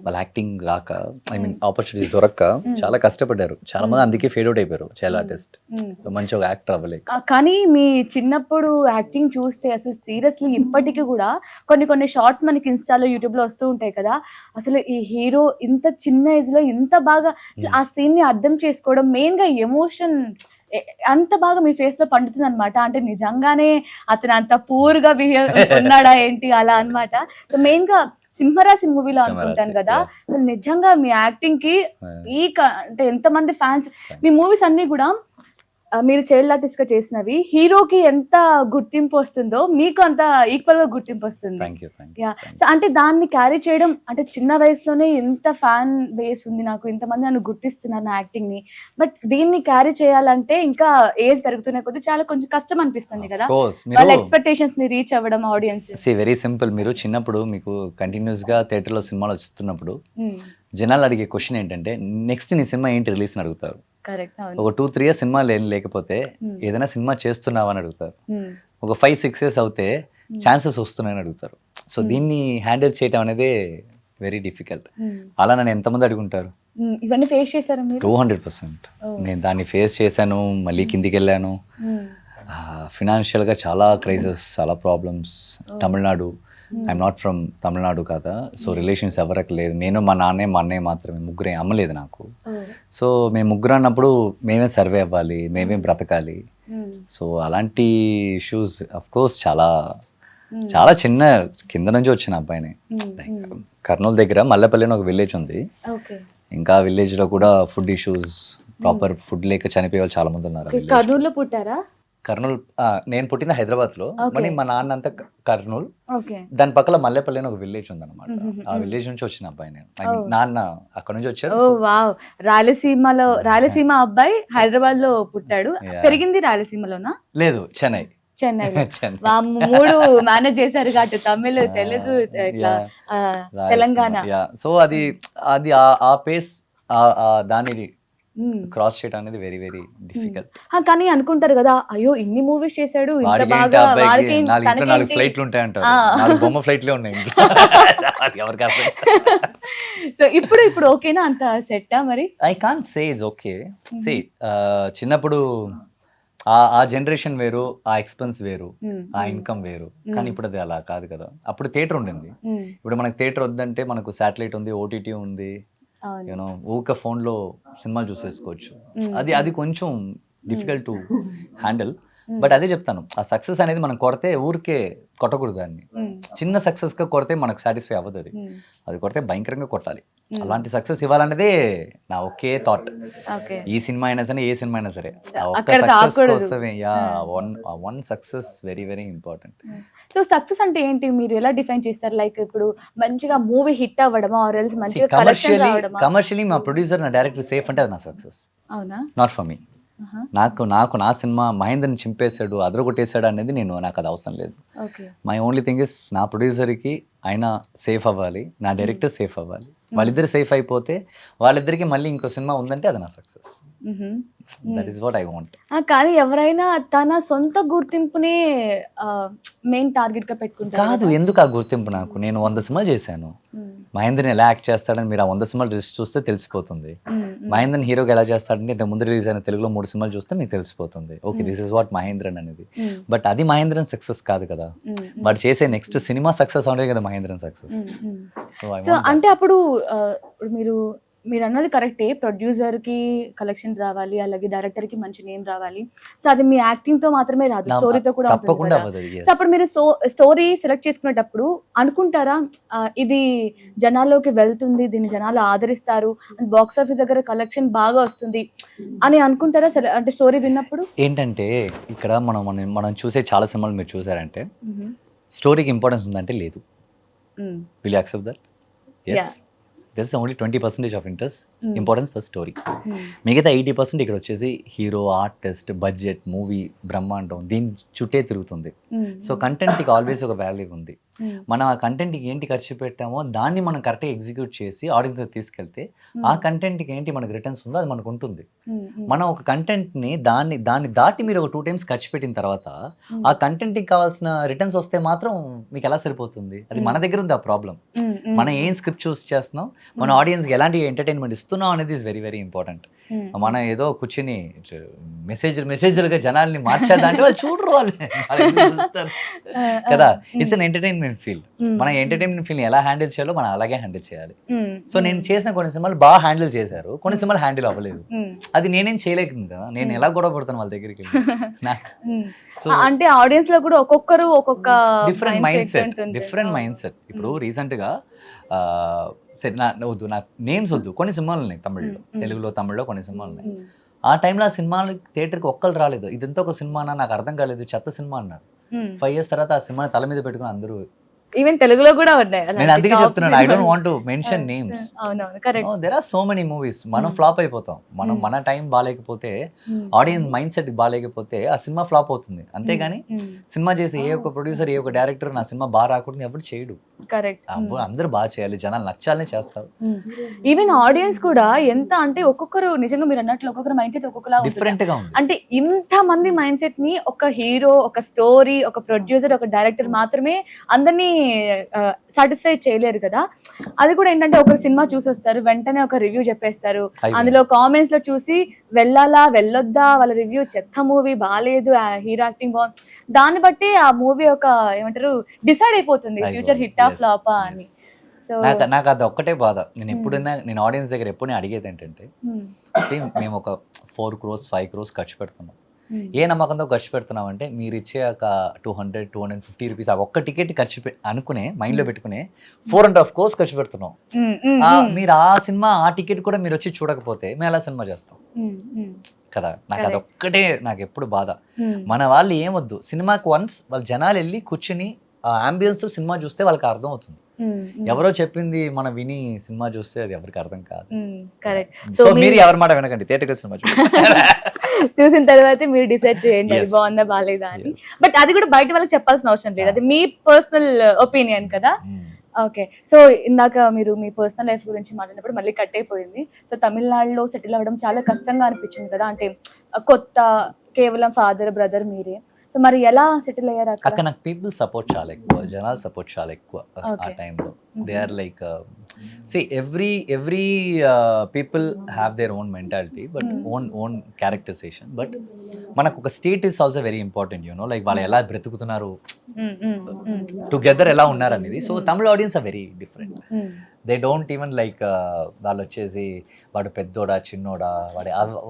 వాళ్ళ యాక్టింగ్ రాక, ఐ మీన్ ఆపర్చునిటీస్ దొరక్క చాలా కష్టపడ్డారు. చాలా మంది అందుకే ఫేడ్ అవుట్ అయిపోయారు చైల్డ్ ఆర్టిస్ట్, మంచి ఒక యాక్టర్ అవ్వలేక. కానీ మీ చిన్నప్పుడు యాక్టింగ్ చూస్తే అసలు సీరియస్లీ ఇప్పటికీ కూడా కొన్ని షార్ట్స్ మనకి ఇన్స్టాలో, యూట్యూబ్ లో వస్తూ ఉంటాయి కదా. అసలు ఈ హీరో ఇంత చిన్న ఏజ్ లో ఇంత బాగా ఆ సీన్ ని అర్థం చేసుకోవడం, మెయిన్ గా ఎమోషన్ అంత బాగా మీ ఫేస్ లో పండుతుంది అనమాట. అంటే నిజంగానే అతను అంత పూర్ గా బిహేవ్ ఉన్నాడా ఏంటి అలా అనమాట. సో మెయిన్ గా సింహరాశి మూవీలో అనుకుంటాను కదా, అసలు నిజంగా మీ యాక్టింగ్ కి అంటే ఎంతమంది ఫ్యాన్స్. మీ మూవీస్ అన్ని కూడా మీరు చైల్డ్ ఆర్టిస్ట్ గా చేసినవి హీరోకి ఎంత గుర్తింపు వస్తుందో మీకు అంత ఈక్వల్ గా గుర్తింపు వస్తుంది. సో అంటే దాన్ని క్యారీ చేయడం, అంటే చిన్న వయసులోనే ఎంత ఫ్యాన్ బేస్ ఉంది నాకు, ఇంతమంది నన్ను గుర్తిస్తున్నారు నా యాక్టింగ్ ని. బట్ దీన్ని క్యారీ చేయాలంటే ఇంకా ఏజ్ పెరుగుతున్న కొద్దీ చాలా కొంచెం కష్టం అనిపిస్తుంది కదా, వాళ్ళ ఎక్స్పెక్టేషన్స్ ని రీచ్ అవ్వడం ఆడియన్స్. Very simple. మీరు చిన్నప్పుడు మీకు కంటిన్యూస్ గా థియేటర్ లో సినిమాలు వస్తున్నప్పుడు జనాలు అడిగే క్వశ్చన్ ఏంటంటే, నెక్స్ట్ నీ సినిమా ఏంటి రిలీజ్ అని అడుగుతారు. ఒక 2-3 years సినిమా లేకపోతే ఏదైనా సినిమా చేస్తున్నావా అని అడుగుతారు. ఒక 5-6 years అవుతే ఛాన్సెస్ వస్తున్నాయని అడుగుతారు. సో దీన్ని హ్యాండిల్ చేయడం అనేది వెరీ డిఫికల్ట్. అలా నన్ను ఎంతమంది అడుగుంటారు. ఇవన్నీ ఫేస్ చేశారు మీరు? 200%. నేను దాన్ని ఫేస్ చేశాను, మళ్ళీ కిందికి వెళ్ళాను. ఫినాన్షియల్గా చాలా క్రైసిస్, చాలా problems. Tamil Nadu I'm not from Tamil Nadu కదా, సో రిలేషన్స్ ఎవరికి లేదు. నేను మా అన్నయ్య మాత్రమే, ముగ్గురే, అమ్మలేదు నాకు. సో మేము ముగ్గురు అన్నప్పుడు మేమే సర్వే అవ్వాలి, మేమే బ్రతకాలి. సో అలాంటి ఇష్యూస్ అఫ్ కోర్స్ చాలా చాలా చిన్న కింద నుంచి వచ్చిన అబ్బాయిని. కర్నూలు దగ్గర మల్లెపల్లి అని ఒక విలేజ్ ఉంది. ఇంకా విలేజ్ లో కూడా ఫుడ్ ఇష్యూస్, ప్రాపర్ ఫుడ్ లేక చనిపోయే వాళ్ళు చాలా మంది ఉన్నారు. కర్నూలులో పుట్టారా? కర్నూలు, నేను పుట్టిన హైదరాబాద్ లో, మరి మా నాన్న అంతా కర్నూలు, ఓకే. దాని పక్కన మల్లెపల్లి అని ఒక విలేజ్ ఉంది అనమాట. ఆ విలేజ్ నుంచి వచ్చిన అబ్బాయి నేను. I mean, నాన్న అక్కడ నుంచి వచ్చారు. ఓ వావ్, రాయలసీమ అబ్బాయి హైదరాబాద్ లో పుట్టాడు. పెరిగింది రాయలసీమలోనా? లేదు, చెన్నై. చెన్నైలో. చెన్నై. మూడు మేనేజ్ చేశారు కాబట్టి తమిళ్, తెలుగు, ఇట్లా తెలంగాణ. సో అది అది ఆ పేస్ దాని క్రాస్ చేయడం అనేది వెరీ వెరీ డిఫికల్ట్. కానీ అనుకుంటారు కదా, అయ్యో ఇన్ని మూవీస్ చేశాడు, ఇంత బాగా, వాడికి 4 ఫ్లైట్లు ఉంటాయి అంటారు. 4 బొమ్మ ఫ్లైట్లే ఉన్నాయి ఎవరికి అర్థం. సో ఇప్పుడు ఓకేనా, అంత సెట్టా మరి? I can't say it's okay. Say చిన్నప్పుడు ఆ జనరేషన్ వేరు, ఆ ఎక్స్పెన్స్ వేరు, ఆ ఇన్కమ్ వేరు. కానీ ఇప్పుడు అది అలా కాదు కదా. అప్పుడు థియేటర్ ఉండింది, ఇప్పుడు మనకు థియేటర్ వద్దంటే మనకు శాటిలైట్ ఉంది, ఓటీటీ ఉంది, యూనో ఊక ఫోన్ లో సినిమాలు చూసేసుకోవచ్చు. అది కొంచెం డిఫికల్ట్ టు హ్యాండిల్. బట్ అదే చెప్తాను, ఆ సక్సెస్ అనేది మనం కొడితే ఊరికే కొట్టకూడదు. దాన్ని చిన్న సక్సెస్ గా కొడితే మనకు సాటిస్ఫై అవ్వదు. అది కొడితే భయంకరంగా కొట్టాలి. అలాంటి సక్సెస్ ఇవ్వాలన్నదే నా ఒకే థాట్. ఈ సినిమా అయినా సరే, ఏ సినిమా అయినా సరే, ఒక్క సక్సెస్ కోసమే. One success very very important. So success అంటే ఏంటి, మీరు ఎలా డిఫైన్ చేస్తారు? లైక్ ఇప్పుడు మంచిగా మూవీ హిట్ అవ్వడమా, ఆర్ ఎల్స్ మంచిగా కలెక్షన్ రావడమా? కమర్షియల్లీ మా ప్రొడ్యూసర్, నా డైరెక్టర్ సేఫ్ అంటే అది నా సక్సెస్. అవునా? Not for me. నాకు నా సినిమా మహేంద్రని చింపేశాడు, అదరగొట్టేశాడు అనేది నాకు అది అవసరం లేదు. మై ఓన్లీ థింగ్ ఇస్ నా ప్రొడ్యూసర్కి ఆయన సేఫ్ అవ్వాలి, నా డైరెక్టర్ సేఫ్ అవ్వాలి. వాళ్ళిద్దరు సేఫ్ అయిపోతే వాళ్ళిద్దరికి మళ్ళీ ఇంకో సినిమా ఉందంటే అది నా success. That is what I want. కానీ ఎవరైనా తన సొంత గుర్తింపునే మెయిన్ టార్గెట్ గా పెట్టుకుంటారు కాదు. ఎందుకు ఆ గుర్తింపు నాకు? నేను 100 సినిమాలు చేశాను. మహేంద్రని ఎలా యాక్ట్ చేస్తాడని మీరు ఆ 100 సినిమాలు లిస్ట్ చూస్తే తెలిసిపోతుంది. మహేంద్రన్ హీరోగా ఎలా చేస్తాడంటే ఇంతకు ముందు రిలీజ్ అయిన తెలుగులో 3 సినిమాలు చూస్తే మీకు తెలిసిపోతుంది. Okay, this is what Mahendran అనేది. బట్ అది మహేంద్రన్ సక్సెస్ కాదు కదా. వాడు చేసే నెక్స్ట్ సినిమా సక్సెస్ అవడే కదా మహేంద్రన్ సక్సెస్. సో అంటే అప్పుడు మీరు అన్నది కరెక్టే, ప్రొడ్యూసర్ కి కలెక్షన్ రావాలి, అలాగే డైరెక్టర్ కి మంచి నేమ్ రావాలి. సో అది మీ యాక్టింగ్ తో మాత్రమే రాదు, స్టోరీతో కూడా తప్పకుండా. సో అప్పుడు మీరు స్టోరీ సెలెక్ట్ చేసుకునేటప్పుడు అనుకుంటారా ఇది జనాల్లోకి వెళ్తుంది, దీన్ని జనాలు ఆదరిస్తారు, బాక్స్ ఆఫీస్ దగ్గర కలెక్షన్ బాగా వస్తుంది అని అనుకుంటారా? అంటే స్టోరీ విన్నప్పుడు ఏంటంటే ఇక్కడ మనం చూసే చాలా సినిమాలు మీరు చూసారంటే స్టోరీకి ఇంపార్టెన్స్ ఉందంటే లేదు. Will you accept that? yes. There is only 20% of interest, importance for story. మిగతా 80% ఇక్కడ వచ్చేసి హీరో, ఆర్టిస్ట్, బడ్జెట్, మూవీ, బ్రహ్మాండం, దీని చుట్టే తిరుగుతుంది. సో కంటెంట్కి ఆల్వేస్ ఒక వాల్యూ ఉంది. మనం ఆ కంటెంట్కి ఏంటి ఖర్చు పెట్టామో దాన్ని మనం కరెక్ట్గా ఎగ్జిక్యూట్ చేసి ఆడియన్స్ తీసుకెళ్తే ఆ కంటెంట్కి ఏంటి మనకు రిటర్న్స్ ఉందో అది మనకు ఉంటుంది. మనం ఒక కంటెంట్ని దాన్ని దాటి మీరు ఒక 2 times ఖర్చు పెట్టిన తర్వాత ఆ కంటెంట్కి కావాల్సిన రిటర్న్స్ వస్తే మాత్రం మీకు ఎలా సరిపోతుంది? అది మన దగ్గర ఉంది ఆ ప్రాబ్లం. మనం ఏం స్క్రిప్ట్ చూస్ చేస్తున్నాం, మన ఆడియన్స్కి ఎలాంటి ఎంటర్టైన్మెంట్ ఇస్తున్నాం అనేది ఇస్ వెరీ వెరీ ఇంపార్టెంట్. మనం ఏదో కూర్చుని మెసేజ్లుగా జనాల్ని మార్చేద్దాంటే వాళ్ళు చూడరు, వాళ్ళు కదా. It's an entertainment feel. మన ఎంటర్టైన్మెంట్ ఫీల్ ఎలా హ్యాండిల్ చేయాలో మనం అలాగే హ్యాండిల్ చేయాలి. సో నేను చేసిన కొన్ని సినిమాలు బాగా హ్యాండిల్ చేశారు, కొన్ని సినిమాలు హ్యాండిల్ అవ్వలేదు. అది నేనేం చేయలేకుండా కదా, నేను ఎలా గొడవ పడతాను వాళ్ళ దగ్గరికి. సో అంటే ఆడియన్స్ లో కూడా ఒక్కొక్కరు ఒక్కొక్క డిఫరెంట్ మైండ్ సెట్. ఇప్పుడు రీసెంట్ గా సరే వద్దు, నాకు నేమ్స్ వద్దు, కొన్ని సినిమాలు ఉన్నాయి తమిళ్లో, తెలుగులో, తమిళ్లో కొన్ని సినిమాలు ఉన్నాయి. ఆ టైంలో ఆ సినిమాలు థియేటర్కి ఒక్కరు రాలేదు. ఇదంతా ఒక సినిమా నాకు అర్థం కాలేదు, చెత్త సినిమా అన్నారు. 5 years తర్వాత ఆ సినిమాని తల మీద పెట్టుకుని అందరూ, ఈవెన్ తెలుగులో కూడా ఉన్నాయి. నేను అందుకే చెప్తున్నాను, I don't want to mention names. There are so many movies. మనం ఫ్లాప్ అయిపోతాం. మన టైం బాగాలేకపోతే, ఆడియన్స్ మైండ్ సెట్ బాగాలేకపోతే ఆ సినిమా ఫ్లాప్ అవుతుంది. అంతేగాని సినిమా చేసి ఏ ఒక్క ప్రొడ్యూసర్, ఏ ఒక్క డైరెక్టర్ నా సినిమా బాగా రాకూడదు ఎవరు చేయడు. అందరూ బాగా చేయాలి, జనాలు నచ్చాలని చేస్తారు. ఈవెన్ ఆడియన్స్ కూడా ఎంత అంటే ఒక్కొక్కరు, నిజంగా మీరు అన్నట్లు ఒక్కొక్కరు మైండ్ సెట్ ఒక్కొక్కలా డిఫరెంట్ గా ఉంది. అంటే ఇంత మంది మైండ్ సెట్ ని ఒక హీరో, ఒక స్టోరీ, ఒక ప్రొడ్యూసర్, ఒక డైరెక్టర్ మాత్రమే అందరినీ సాటిస్ఫై చేయలేరు కదా. అది కూడా ఏంటంటే ఒక సినిమా చూసి వస్తారు, వెంటనే ఒక రివ్యూ చెప్పేస్తారు, అందులో కామెంట్స్ లో చూసి వెళ్ళాలా వెళ్ళొద్దా, వాళ్ళ రివ్యూ చెత్త మూవీ బాగాలేదు, హీరో యాక్టింగ్ బాగుంది, దాన్ని బట్టి ఆ మూవీ ఒక ఏమంటారు డిసైడ్ అయిపోతుంది ఫ్యూచర్ హిట్టా Yes, ఫ్లాపా yes. అని. సో నాకు అది ఒక్కటే బాధ. నేను ఎప్పుడైనా నేను ఆడియన్స్ దగ్గర ఎప్పుడు అడిగేది ఏంటంటే, సేమ్ మేము ఒక 4 crores 5 crores ఖర్చు పెడుతున్నాం. ఏ నమ్మకంతో ఖర్చు పెడుతున్నాం అంటే, మీరు ఇచ్చే ఒక 200-250 రూపీస్ ఆ ఒక్క టికెట్ ఖర్చు అనుకునే మైండ్లో పెట్టుకునే 4.5 crores ఖర్చు పెడుతున్నాం. మీరు ఆ సినిమా ఆ టికెట్ కూడా మీరు వచ్చి చూడకపోతే మేము ఎలా సినిమా చేస్తాం కదా. నాకు అది ఒక్కటే నాకు ఎప్పుడు బాధ. మన వాళ్ళు ఏమొద్దు, సినిమాకి వన్స్ వాళ్ళ జనాలు వెళ్ళి కూర్చుని ఆ అంబియన్స్ సినిమా చూస్తే వాళ్ళకి అర్థం అవుతుంది. ఎవరో చెప్పింది మనం విని సినిమా చూస్తే అది ఎవరికి అర్థం కాదు. కరెక్ట్. సో మీరు ఎవరి మాట వినకండి, థియేటర్కి సినిమా చూసిన తర్వాత మీరు డిసైడ్ చేయండి అది బాగుందా బాగాలేదా అని. బట్ అది కూడా బయట వాళ్ళకి చెప్పాల్సిన అవసరం లేదు, అది మీ పర్సనల్ ఒపీనియన్ కదా. ఓకే. సో ఇందాక మీరు మీ పర్సనల్ లైఫ్ గురించి మాట్లాడినప్పుడు మళ్ళీ కట్ అయిపోయింది. సో తమిళనాడులో సెటిల్ అవ్వడం చాలా కష్టంగా అనిపించింది కదా, అంటే కొత్త, కేవలం ఫాదర్ బ్రదర్ మీరే. సో మరి ఎలా సెటిల్ అయ్యారు అక్కడ? అక్కడ నాకు పీపుల్ సపోర్ట్ చాలా ఎక్కువ, జనాలు సపోర్ట్ చాలా ఎక్కువ ఆ టైంలో. They are like every people have their own mentality but own characterization. But మనకు ఒక state is also very important, you know, like వాళ్ళు ఎలా బ్రతుకుతున్నారు టుగెదర్, ఎలా ఉన్నారు అనేది. So Tamil audience are very different. They don't even like వాళ్ళు వచ్చేసి వాడు పెద్దోడా చిన్నోడా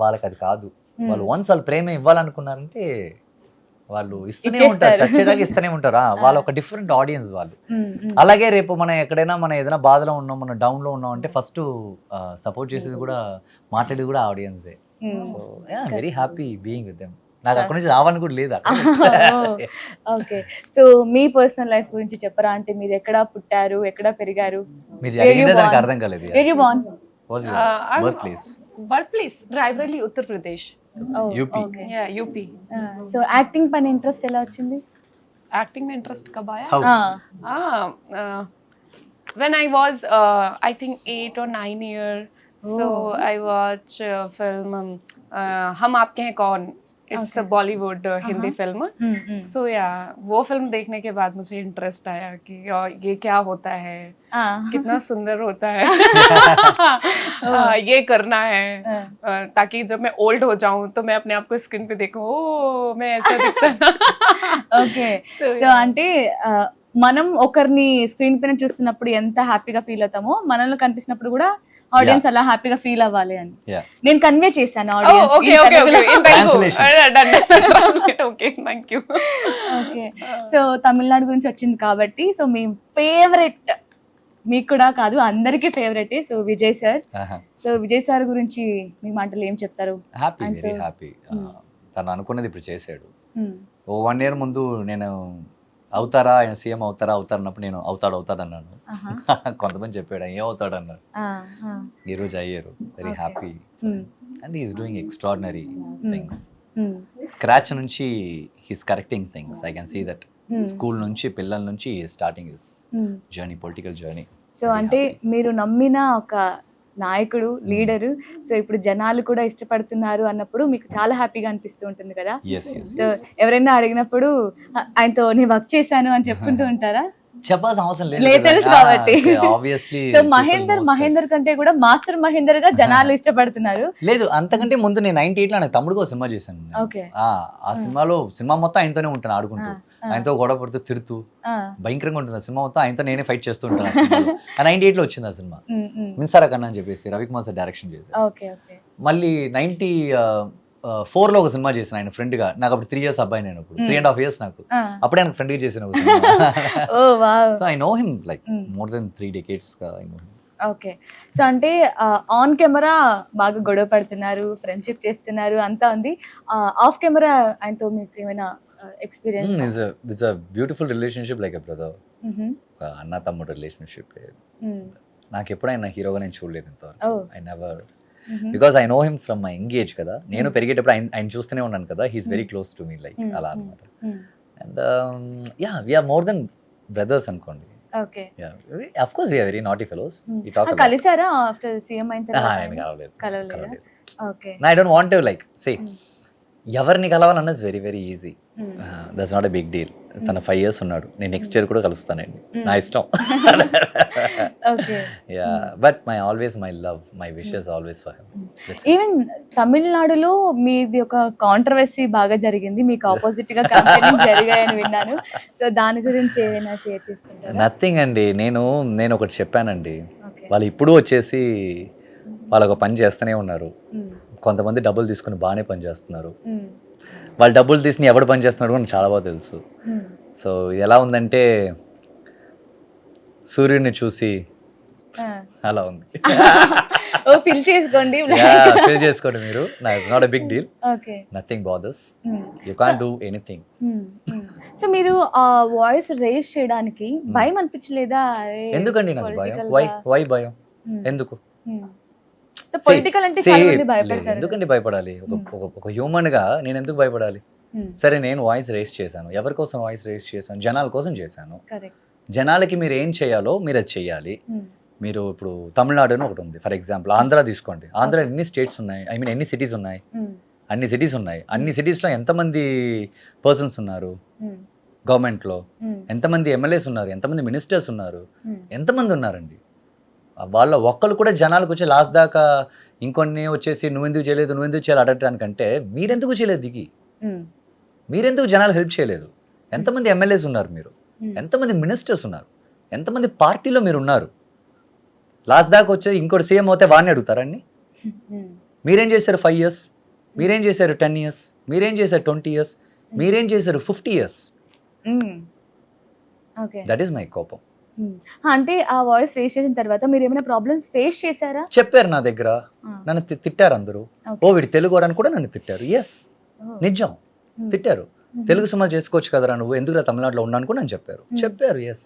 వాళ్ళకి అది కాదు. వాళ్ళు వన్స్ వాళ్ళు ప్రేమ ఇవ్వాలనుకున్నారంటే వాళ్ళు ఇస్తూనే ఉంటారు, చచ్చేదాకా ఇస్తూనే ఉంటారు. వాళ్ళ ఒక డిఫరెంట్ ఆడియన్స్ వాళ్ళు. అలాగే రేపు మనం ఎక్కడైనా మనం ఏదైనా బాధలో ఉన్నాం, మనం డౌన్ లో ఉన్నాం అంటే ఫస్ట్ సపోర్ట్ చేసేది కూడా, మాట్లాడేది కూడా ఆడియన్సే. So very happy being with them. నాకు అక్కడ నుంచి రావని కూడా లేదు. ఓకే. సో మీ పర్సనల్ లైఫ్ గురించి చెప్పరా, అంటే మీరు ఎక్కడ పుట్టారు, ఎక్కడ పెరిగారు? మీరు జరిగిందే దానికి అర్థం కాలేదు. Birthplace Raebareli, Uttar Pradesh. UP. Yeah, UP. So acting పైన ఇంట్రెస్ట్ ఎలా వచ్చింది? Acting में interest कब आया? How? When I was I think 8 or 9 year, so I watch film हम आपके हैं कौन. It's a Bollywood Hindi film. So yeah, वो फिल्म देखने के बाद मुझे इंटरेस्ट आया कि ये क्या होता है, कितना सुंदर होता है, ये करना है, ताकि जब मैं ओल्ड हो जाऊं तो मैं अपने आप को स्क्रीन पे देखूं, ओ मैं ऐसा दिखता. ఓకే. సో అంటే మనం ఒకరిని స్క్రీన్ పైన చూస్తున్నప్పుడు ఎంత హ్యాపీగా ఫీల్ అవుతామో, మనల్ని కనిపించినప్పుడు కూడా ఆడియన్స్ అలా హ్యాపీగా ఫీల్ అవ్వాలి అని నేను కన్వే చేశాను audience. Okay. In Telugu. Done. Okay, thank you. Okay. So Tamil Nadu గురించి వచ్చింది కాబట్టి, సో మీ ఫేవరెట్, మీకు కూడా కాదు అందరికీ favourite, so Vijay sir. So Vijay sir గురించి మీ మాటలు ఏం చెప్తారు? Happy, very happy. తను అనుకున్నది ఇప్పుడు చేశాడు. ఓ 1 year ముందు నేను అవుతారా, ఆయన సీఎం అవుతారన్నప్పుడు నేను అవుతాడు అన్నాను. కొంతమంది చెప్పాడు ఏం అవుతాడు అన్నారు. ఈ రోజు అయ్యారు. Very happy. And he's doing extraordinary things. Scratch నుంచి he's correcting things. I can see that. School నుంచి, పిల్లల నుంచి starting his journey, political journey. So అంటే మీరు నమ్మిన ఒక నాయకుడు, లీడరు, సో ఇప్పుడు జనాలు కూడా ఇష్టపడుతున్నారు అన్నప్పుడు మీకు చాలా హ్యాపీగా అనిపిస్తూ ఉంటుంది కదా. సో ఎవరైనా అడిగినప్పుడు ఆయనతో నేను వర్క్ చేశాను అని చెప్పుకుంటూ ఉంటారా? చెప్పాల్సిన అవసరం లేదు, తెలుసు కాబట్టి. సో మహేందర్ కంటే కూడా మాస్టర్ మహేందర్ గా జనాలు ఇష్టపడుతున్నారు. లేదు, అంతకంటే ముందు నేను 98 లో నాకు తమ్ముడుగా సినిమా చేశాను. ఆ సినిమా మొత్తం ఆయనతోనే ఉంటాను, ఆడుకుంటూ, ఆయనతో గొడవ పడుతూ తిడుతూ భయంకరంగా ఉంటుంది. ఆ సినిమా మొత్తం ఆయనతో నేనే ఫైట్ చేస్తూ ఉంటాను. 98 లో వచ్చింది ఆ సినిమా, మిన్సారా కన్నా అని చెప్పేసి రవికుమార్ సార్ డైరెక్షన్ చేశారు. మళ్ళీ 94 లో ఒక సినిమా చేసిన ఆయన ఫ్రెండ్ గా. నాకు అప్పుడు 3 years అబ్బాయి, నేను ఇప్పుడు 3.5 years నాకు. అప్పుడే ఆయన ఫ్రెండ్ గా చేసిన ఒక cinema. So I know him like more than 3 decades గా I know him. Okay. So అంటే ఆన్ కెమెరా బాగా గొడవ పడుతున్నారు, ఫ్రెండ్షిప్ చేస్తున్నారు, అంతా ఉంది. ఆఫ్ కెమెరా ఆయనతో మీకు ఏమైనా experience? It's a beautiful relationship, like a brother, అన్న తమ్ముడు రిలేషన్షిప్. నాకు ఎప్పుడైనా హీరోగా నేను చూడలేదు ఇంతవరకు. I never, because I know him from my young age కదా. నేను పెరిగేటప్పుడు ఆయన చూస్తూనే ఉన్నాను కదా. He's very close to me, like అలా అనమాట. And yeah, we are more than brothers అనుకోండి. Okay. Of course we are very naughty fellows. We talk. కలిసారా ఆఫ్టర్ సీఎం అయిన తర్వాత? నేను కలవలేదు. Okay. I don't want to like say ఎవరిని కలవాలన్నది very very easy, Hmm. That's not a big deal. తన 5 years ఉన్నాడు, నేను నెక్స్ట్ ఇయర్ కూడా కలుస్తానండి, నా ఇష్టం. Okay. Yeah, but my love, my wishes always for him. Even తమిళనాడులో మీది ఒక కాంట్రవర్సీ బాగా జరిగింది, మీకు ఆపోజిట్ గా కంపెనీస్ జరిగాయని విన్నాను. సో దాని గురించి ఏమైనా షేర్ చేసుకుంటారా? నథింగ్ అండి, నేను ఒకటి చెప్పానండి. ఓకే. వాళ్ళు ఇప్పుడు వచ్చేసి వాళ్ళు ఒక పని చేస్తూనే ఉన్నారు. కొంతమంది డబ్బులు తీసుకుని బాగానే పని చేస్తున్నారు. వాళ్ళు డబ్బులు తీసుకుని ఎవడు పని చేస్తున్నాడు కూడా నాకు చాలా బాగా తెలుసు. సో ఇది ఎలా ఉందంటే సూర్యుడిని చూసి అలా ఉంది. ఓ ఫిల్ చేసుకోండి. ఫీల్ చేసుకోండి మీరు, not a big deal, okay. Nothing bothers, you can't do anything. So మీరు ఆ వాయిస్ రేస్ చేయడానికి భయం అనిపించలేదా? ఎందుకండి నాకు భయం? వై భయం ఎందుకు? సో పొలిటికల్ అంటే చాలా మంది భయపడతారు. ఎందుకండి భయపడాలి? ఒక హ్యూమన్ గా నేను ఎందుకు భయపడాలి? సరే, నేను వాయిస్ రేస్ చేశాను, ఎవరి కోసం వాయిస్ రేస్ చేశాను? జనాల కోసం చేశాను. జనాలకి మీరు ఏం చేయాలో మీరు అది చేయాలి. మీరు ఇప్పుడు తమిళనాడు అని ఒకటి ఉంది, ఫర్ ఎగ్జాంపుల్ ఆంధ్ర తీసుకోండి. ఆంధ్ర ఎన్ని స్టేట్స్ ఉన్నాయి, ఐ మీన్ ఎన్ని సిటీస్ ఉన్నాయి? అన్ని సిటీస్ ఉన్నాయి. అన్ని సిటీస్లో ఎంతమంది పర్సన్స్ ఉన్నారు గవర్నమెంట్లో? ఎంతమంది ఎమ్మెల్యేస్ ఉన్నారు? ఎంతమంది మినిస్టర్స్ ఉన్నారు? ఎంతమంది ఉన్నారండి? వాళ్ళ ఒక్కరు కూడా జనాలకు వచ్చి లాస్ట్ దాకా ఇంకొన్ని వచ్చేసి నువ్వెందుకు చేయలేదు, నువ్వెందుకు చేయాలి అడగడానికంటే మీరెందుకు చేయలేదు దిగి? మీరెందుకు జనాలు హెల్ప్ చేయలేదు? ఎంతమంది ఎమ్మెల్యేస్ ఉన్నారు మీరు? ఎంతమంది మినిస్టర్స్ ఉన్నారు? ఎంతమంది పార్టీలో మీరు ఉన్నారు? లాస్ట్ దాకా వచ్చే ఇంకోటి సీఎం అవుతే వాడిని అడుగుతారండి. మీరేం చేశారు 5 years? మీరేం చేశారు 10 years? మీరేం చేశారు 20 years? మీరేం చేశారు 50 years? దట్ ఈస్ మై కోపం. అంటే ఆ వాయిస్ రేస్ చేసిన తర్వాత మీరు ఏమైనా ప్రాబ్లమ్స్ ఫేస్ చేశారా? చెప్పారు నా దగ్గర, నన్ను తిట్టారు అందరూ. ఓ వీడు తెలుగు అని కూడా నన్ను తిట్టారు. ఎస్, నిజం, తిట్టారు. తెలుగు సినిమాలు చేసుకోవచ్చు కదరా నువ్వు, ఎందుకు తమిళనాడులో ఉన్నాను కూడా అని చెప్పారు. Yes,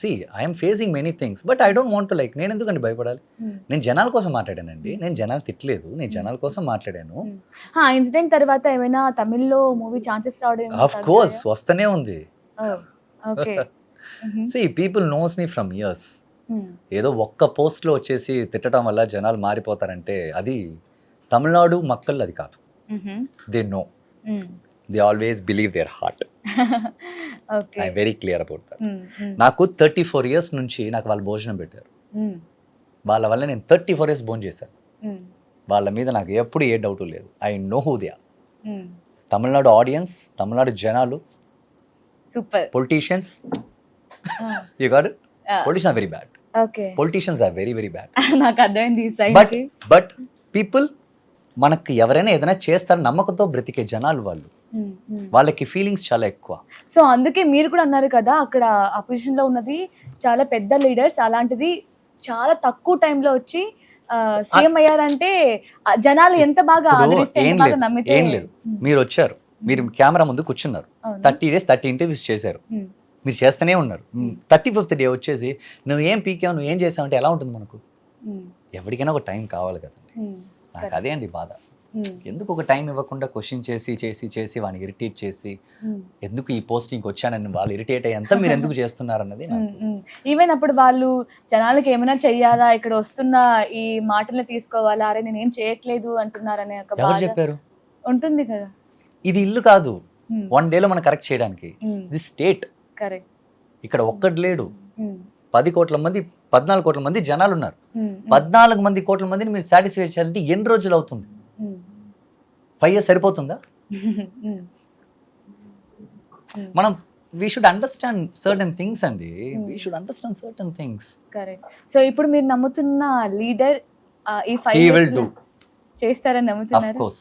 see I'm facing many things, but I don't want to like, నేను ఎందుకండి భయపడాలి? నేను జనాల కోసం మాట్లాడానండి, నేను జనాలు తిట్టలేదు, నేను జనాల కోసం మాట్లాడాను. ఇన్సిడెంట్ తర్వాత ఏమైనా తమిళ్లో మూవీ ఛాన్సెస్ రావడం? ఆఫ్ కోర్స్ వస్తూనే ఉంది. Okay. See people knows me from years. ఏదో ఒక్క పోస్ట్లో వచ్చేసి తిట్టడం వల్ల జనాలు మారిపోతారంటే అది తమిళనాడు మక్కలు అది కాదు. They know, they always believe their heart. I very clear about that. నాకు 34 years నుంచి నాకు వాళ్ళు భోజనం పెట్టారు. వాళ్ళ వల్ల నేను 34 years భోజనం చేశాను. వాళ్ళ మీద నాకు ఎప్పుడు ఏ డౌట్ లేదు. I know who they are. Tamil Nadu audience, Tamil Nadu జనాలు, super politicians, you got it? Politicians are very bad. Okay. Politicians are very very bad. నాకు అర్థమైంది. బట్ పీపుల్ మనకి ఎవరైనా ఏదైనా చేస్తారు నమ్మకంతో బ్రతికే జనాలు వాళ్ళు, వాళ్ళకి ఫీలింగ్స్ చాలా ఎక్కువ. సో అందుకే మీరు కూడా అన్నారు కదా, అక్కడ అపోజిషన్ లో ఉన్నది చాలా పెద్ద లీడర్స్, అలాంటిది చాలా తక్కువ టైంలో వచ్చి సీఎం అయ్యారంటే జనాలు ఎంత బాగా ఆదరిస్తే, ఎంత బాగా నమ్మితే. ఏం లేదు, మీరు వచ్చారు, మీరు కెమెరా ముందు కూర్చున్నారు, 30 days 30 interviews చేశారు, మీరు చేస్తూనే ఉన్నారు. 35th day వచ్చేసి నువ్వు ఏం పీకావు, నువ్వు ఏం చేసావు అంటే ఎలా ఉంటుంది మనకు? ఎవరికైనా ఒక టైం కావాలి కదండి. నాకు అదే అండి బాధ. ఎందుకు ఒక టైం ఇవ్వకుండా క్వశ్చన్ చేసి వాడిని ఇరిటేట్ చేసి ఎందుకు ఈ పోస్టింగ్కి వచ్చానని వాళ్ళు ఇరిటేట్ అయ్యేంత మీరు ఎందుకు చేస్తున్నారు అన్నది. ఈవెన్ అప్పుడు వాళ్ళు జనాలకి ఏమైనా చెయ్యాలా, ఇక్కడ వస్తున్న ఈ మాటలు తీసుకోవాలా, అరే నేను ఏం చేయట్లేదు అంటున్నారనే ఒక ఎవరు చెప్పారు? ఉంటుంది కదా. ఇది ఇల్లు కాదు 1 day మనం కరెక్ట్ చేయడానికి, ఇది స్టేట్. కరెక్ట్. ఇక్కడ ఒక్కటి లేడు, 10 కోట్ల మంది 14 కోట్ల మంది జనాలు ఉన్నారు. 14 కోట్ల మందిని మీరు సాటిస్ఫై చేయాలంటే ఎన్ని రోజులు అవుతుంది? 5 years సరిపోతుందా? మనం we should understand certain things అండి, we should understand certain things. Correct. So ఇప్పుడు మీరు నమ్ముతున్న లీడర్ ఈ 5 he will do చేస్తారని నమ్ముతున్నారు? of course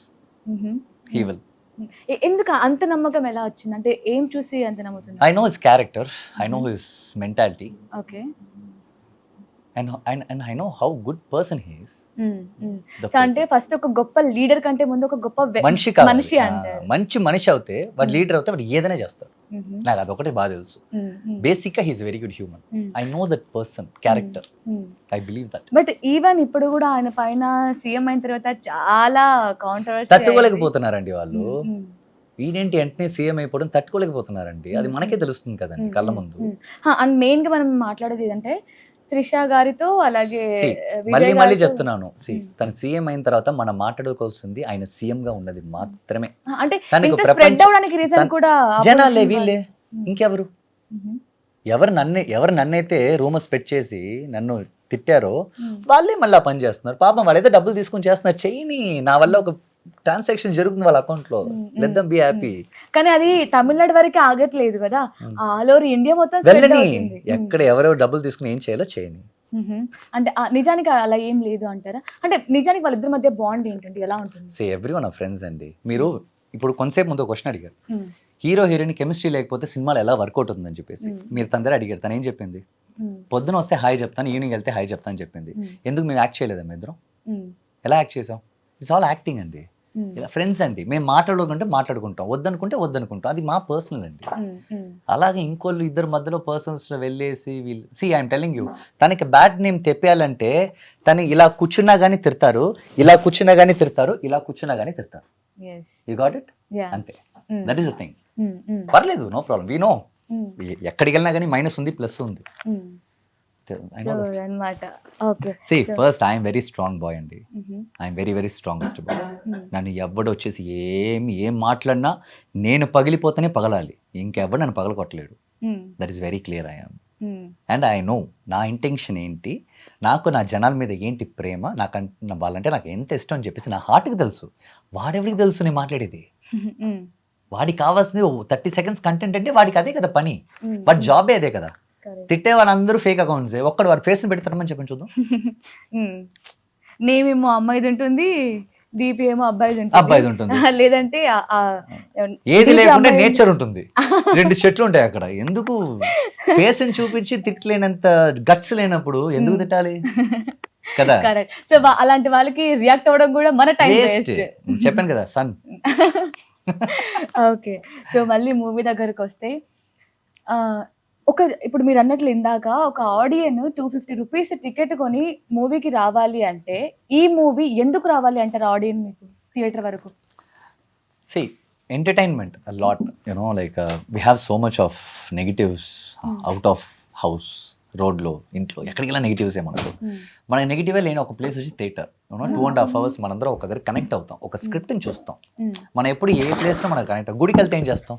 he will. ఎందుకు అంత నమ్మకం ఎలా వచ్చింది? అంటే ఏం చూసి అంత నమ్ముతున్నారు? I know his character, I know his mentality. Okay. And I know how good person he is. So అంటే ఫస్ట్ ఒక గొప్ప లీడర్ కంటే ముందు ఒక గొప్ప మనిషి అంటారు. మంచి మనిషి అవుతే వాడు లీడర్ అవుతే వాడు ఏదైనా చేస్తాడు. నాకు అదొకటి బాగా తెలుసు. బేసిక్ గా he's very good human. I know that person character, I believe that. But even ఇప్పుడు కూడా ఆయన పైన సీఎం అయిన తర్వాత చాలా కాంట్రవర్సీ, తట్టుకోలేకపోతున్నారండి వాళ్ళు. ఈయనేంటి వెంటనే సీఎం అయిపోవడం తట్టుకోలేకపోతున్నారండి, అది మనకే తెలుస్తుంది కదండి కళ్ళ ముందు. అండ్ మెయిన్ గా మనం మాట్లాడేది ఏంటంటే త్రిష గారితో అలాగే See, విజయ్ మళ్ళీ గారితో- చెప్తున్నాను, తను సీఎం అయిన తర్వాత మనం మాట్లాడుకోవాల్సింది ఆయన సీఎం గా ఉన్నది మాత్రమే. అంటే తనకు ఇంత ప్రపంచ- స్ప్రెడ్ అవడానికి రీజన్ తన- కూడా జనాలే opposition వీళ్ళే, వాళ్ళు. ఇంకెవరు? మ్మ్. ఎవరు నన్నైతే రూమర్స్ పెట్ చేసి నన్ను తిట్టారో మ్మ్. వాళ్ళే మళ్ళీ ఆ పని చేస్తున్నారు. పాపం వాళ్ళైతే డబ్బులు తీసుకొని చేస్తున్నారు, చేయని. నా వల్ల ఒక ట్రాన్సాక్షన్ జరుగుతుంది వాళ్ళ అకౌంట్ లో, లెట్ దెమ్ బి హ్యాపీ. కానీ అది తమిళనాడు వరకు ఆగట్లేదు కదా, ఆల్ ఓవర్ ఇండియా మొత్తం spread వెళ్ళని, అవుతుంది. ఎక్కడ ఎవరెవరు డబ్బులు తీసుకుని ఏం చేయాలో చేయని. మ్మ్. అంటే నిజానికి అలా ఏం లేదు అంటారా? అంటే నిజానికి వాళ్ళిద్దరి మధ్య బాండ్ ఏంటంటే ఎలా ఉంటుంది? సే ఎవ్రీ వన్ ఆఫ్ ఫ్రెండ్స్ అండి. మీరు ఇప్పుడు కొంతసేపు ముందు క్వశ్చన్ అడిగారు, మ్మ్. హీరో హీరోయిన్ కెమిస్ట్రీ లేకపోతే సినిమాలు ఎలా వర్కౌట్ అవుతుందని చెప్పేసి. మీరు తన దగ్గర అడిగారు, తను ఏం చెప్పింది? మ్మ్. పొద్దున వస్తే హాయ్ చెప్తాను, ఈవినింగ్ వెళ్తే హాయ్ చెప్తాను చెప్పింది. మ్మ్. ఎందుకు మేము యాక్ట్ చేయలేదా మీ ఇద్దరం? మ్మ్. ఎలా యాక్ట్ చేసాం? ఇట్స్ ఆల్ యాక్టింగ్ అండి. మ్మ్. ఇలా ఫ్రెండ్స్ అండి, మేము మాట్లాడుకుంటే మాట్లాడుకుంటాం, వద్దనుకుంటాం, అది మా పర్సనల్ అండి. మ్మ్. మ్మ్. అలాగే ఇంకోళ్ళు ఇద్దరు మధ్యలో పర్సన్స్లో వెళ్ళేసి వీళ్ళు ఐఎమ్ టెలింగ్ యూ, తనకి బ్యాడ్ నేమ్ తెప్పేయాలంటే తను ఇలా కూర్చున్నా కానీ తిడతారు, ఇలా కూర్చున్నా కానీ తిడతారు, ఇలా కూర్చున్నా కానీ తిడతారు. Yes. You got it? Yeah. అంతే, hmm. That is the thing. Hmm. Hmm. పర్లేదు, no problem, we know. Hmm. ఎక్కడికి వెళ్ళినా కానీ మైనస్ ఉంది, ప్లస్ ఉంది. మ్మ్. సో అన్నమాట. Okay. First I'm very strong boy అండి. I'm very very strongest boy. నన్ను ఎవడు వచ్చేసి ఏం మాట్లాడినా నేను పగిలిపోతేనే పగలాలి, ఇంకెవడు నన్ను పగలకొట్టలేడు. That is very clear I am. And I know నా ఇంటెన్షన్ ఏంటి, నాకు నా జనాల మీద ఏంటి ప్రేమ, వాళ్ళంటే నాకు ఎంత ఇష్టం అని చెప్పేసి నా హార్ట్కి తెలుసు. వాడెవడికి తెలుసు నేను మాట్లాడేది? వాడికి కావాల్సింది 30 seconds కంటెంట్ అంటే వాడికి అదే కదా పని, వాడి జాబే అదే కదా. తిట్టే వాళ్ళందరూ ఫేక్ అకౌంట్స్, ఒక్కడు వాడి ఫేస్ని పెడతారమని చెప్పండి చూద్దాం. నేమేమో అమ్మాయిది ఉంటుంది, దీపి ఏమో అబ్బాయిది అబ్బాయిది ఉంటుంది. లేదంటే ఏది లేకుండా నేచర్ ఉంటుంది, 2 చెట్లు ఉంటాయి అక్కడ. ఎందుకు ఫేస్ ని చూపించి తిట్టలేనంత గట్స్ లేనప్పుడు ఎందుకు తిట్టాలి కదా? కరెక్ట్. సో అలాంటి వాళ్ళకి రియాక్ట్ అవ్వడం కూడా మన టైం వేస్ట్. వేస్ట్. చెప్పాను కదా సన్. ఓకే. సో మళ్ళీ మూవీ దగ్గరకు వస్తే ఇప్పుడు మీరు అన్నట్లు ఇందాక ఒక ఆడియన్ 250 రూపీస్ టికెట్ కొని మూవీకి రావాలి అంటే ఈ మూవీ ఎందుకు రావాలి అంటారు ఆడియన్ మీకు థియేటర్ వరకు? See, entertainment a lot, like we have so much of negatives out of house, road లో, ఇంట్లో, ఎక్కడికి వెళ్ళినా నెగిటివ్స్ మనకు. మన నెగిటివ్ లేని ఒక ప్లేస్ వచ్చి థియేటర్. 2.5 hours మనందరం ఒక దగ్గర కనెక్ట్ అవుతాం, ఒక స్క్రిప్ట్ని చూస్తాం. మనం ఎప్పుడు ఏ ప్లేస్లో మనం కనెక్ట్ అవుతాం. గుడికి వెళ్తే ఏం చేస్తాం?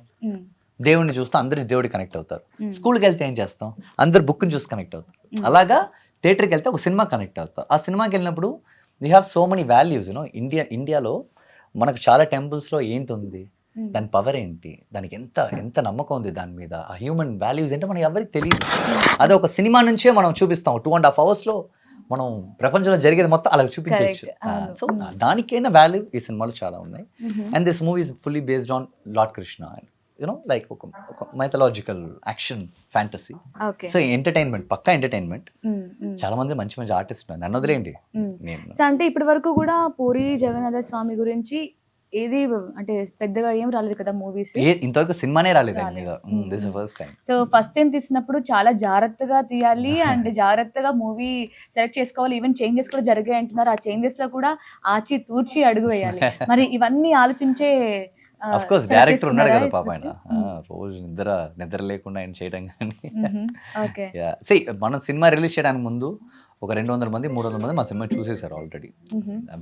దేవుడిని చూస్తాం, అందరూ దేవుడికి కనెక్ట్ అవుతారు. స్కూల్కి వెళ్తే ఏం చేస్తాం? అందరు బుక్ని చూసి కనెక్ట్ అవుతారు. అలాగా థియేటర్కి వెళ్తే ఒక సినిమా కనెక్ట్ అవుతాం. ఆ సినిమాకి వెళ్ళినప్పుడు we have so many values. ఇండియాలో మనకు చాలా టెంపుల్స్లో ఏంటి ఉంది, దాని పవర్ ఏంటి, దానికి ఎంత నమ్మకం ఉంది దాని మీద, ఆ హ్యూమన్ వాల్యూస్ ఏంటో మనకి ఎవరికి తెలియదు. అదే ఒక సినిమా నుంచే మనం చూపిస్తాం. 2.5 hours మనం ప్రపంచంలో జరిగేది మొత్తం అలా చూపించవచ్చు. సో దానికైనా వాల్యూ ఈ సినిమాలో చాలా ఉన్నాయి. And this movie is fully based on lord Krishna, like ఒక mythological action fantasy. So entertainment, పక్కా ఎంటర్టైన్మెంట్. చాలా మంది మంచి మంచి ఆర్టిస్ట్ ఉన్నారు, నన్ను వదిలేండి. నేను అంటే ఇప్పటి వరకు కూడా పూరి జగన్నాథ స్వామి గురించి ఏది అంటే పెద్దగా ఏం రాలేదు కదా మూవీస్. ఇంతవరకు సినిమానే రాలేదు ఆయన మీద. This first time. So first time తీసినప్పుడు చాలా జాగ్రత్తగా తీయాలి అండ్ జాగ్రత్తగా మూవీ సెలెక్ట్ చేసుకోవాలి. ఈవెన్ చేంజెస్ కూడా జరిగాయి అంటున్నారు. ఆ చేంజెస్ లో కూడా ఆచి తూర్చి అడుగు వేయాలి. మరి ఇవన్నీ ఆలోచించే అఫ్ కోర్స్ డైరెక్టర్ ఉన్నాడు కదా పాప, ఆయన రోజు నిద్ర లేకుండా ఆయన చేయడం కానీ. మనం సినిమా రిలీజ్ చేయడానికి ముందు ఒక 200 మంది 300 మంది మా సినిమా చూసేసారు already.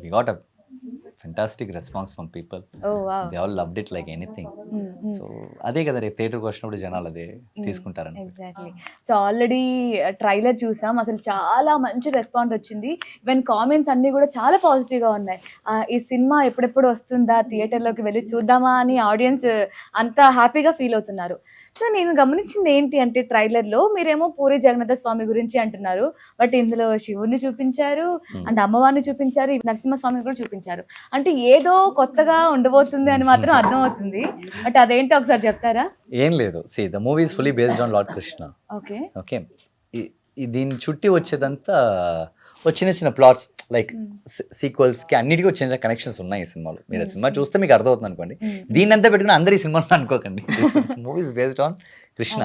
We got a fantastic response from people. Oh wow. They all loved it like anything. So అదే కదా రేపు థియేటర్కి వచ్చినప్పుడు జనాలు అదే తీసుకుంటారని. ఎగ్జాక్ట్లీ. సో ఆల్రెడీ ట్రైలర్ చూసాం, అసలు చాలా మంచి రెస్పాన్స్ వచ్చింది. ఈవెన్ కామెంట్స్ అన్ని కూడా చాలా పాజిటివ్ గా ఉన్నాయి. ఈ సినిమా ఎప్పుడెప్పుడు వస్తుందా, థియేటర్లోకి వెళ్ళి చూద్దామా అని ఆడియన్స్ అంతా హ్యాపీగా ఫీల్ అవుతున్నారు. సో నేను గమనించింది ఏంటి అంటే ట్రైలర్లో మీరేమో పూరి జగన్నాథ స్వామి గురించి అంటున్నారు, బట్ ఇందులో శివుని చూపించారు అండ్ అమ్మవారిని చూపించారు, నరసింహస్వామిని కూడా చూపించారు. అంటే ఏదో కొత్తగా ఉండబోతుంది అని మాత్రం అర్థమవుతుంది. బట్ అదేంటో ఒకసారి చెప్తారా? ఏం లేదు, see the movie is fully based on Lord Krishna. Okay. దీని చుట్టి వచ్చేదంతా చిన్న ప్లాట్స్ లైక్ సీక్వెల్స్ కి అన్నిటికీ వచ్చిన కనెక్షన్స్ ఉన్నాయి ఈ సినిమాలో. మీరు సినిమా చూస్తే మీకు అర్థమవుతుంది అనుకోండి. దీన్ని అంతా పెట్టుకుని అందరు ఈ సినిమాలో అనుకోకండి. Movie is based on Krishna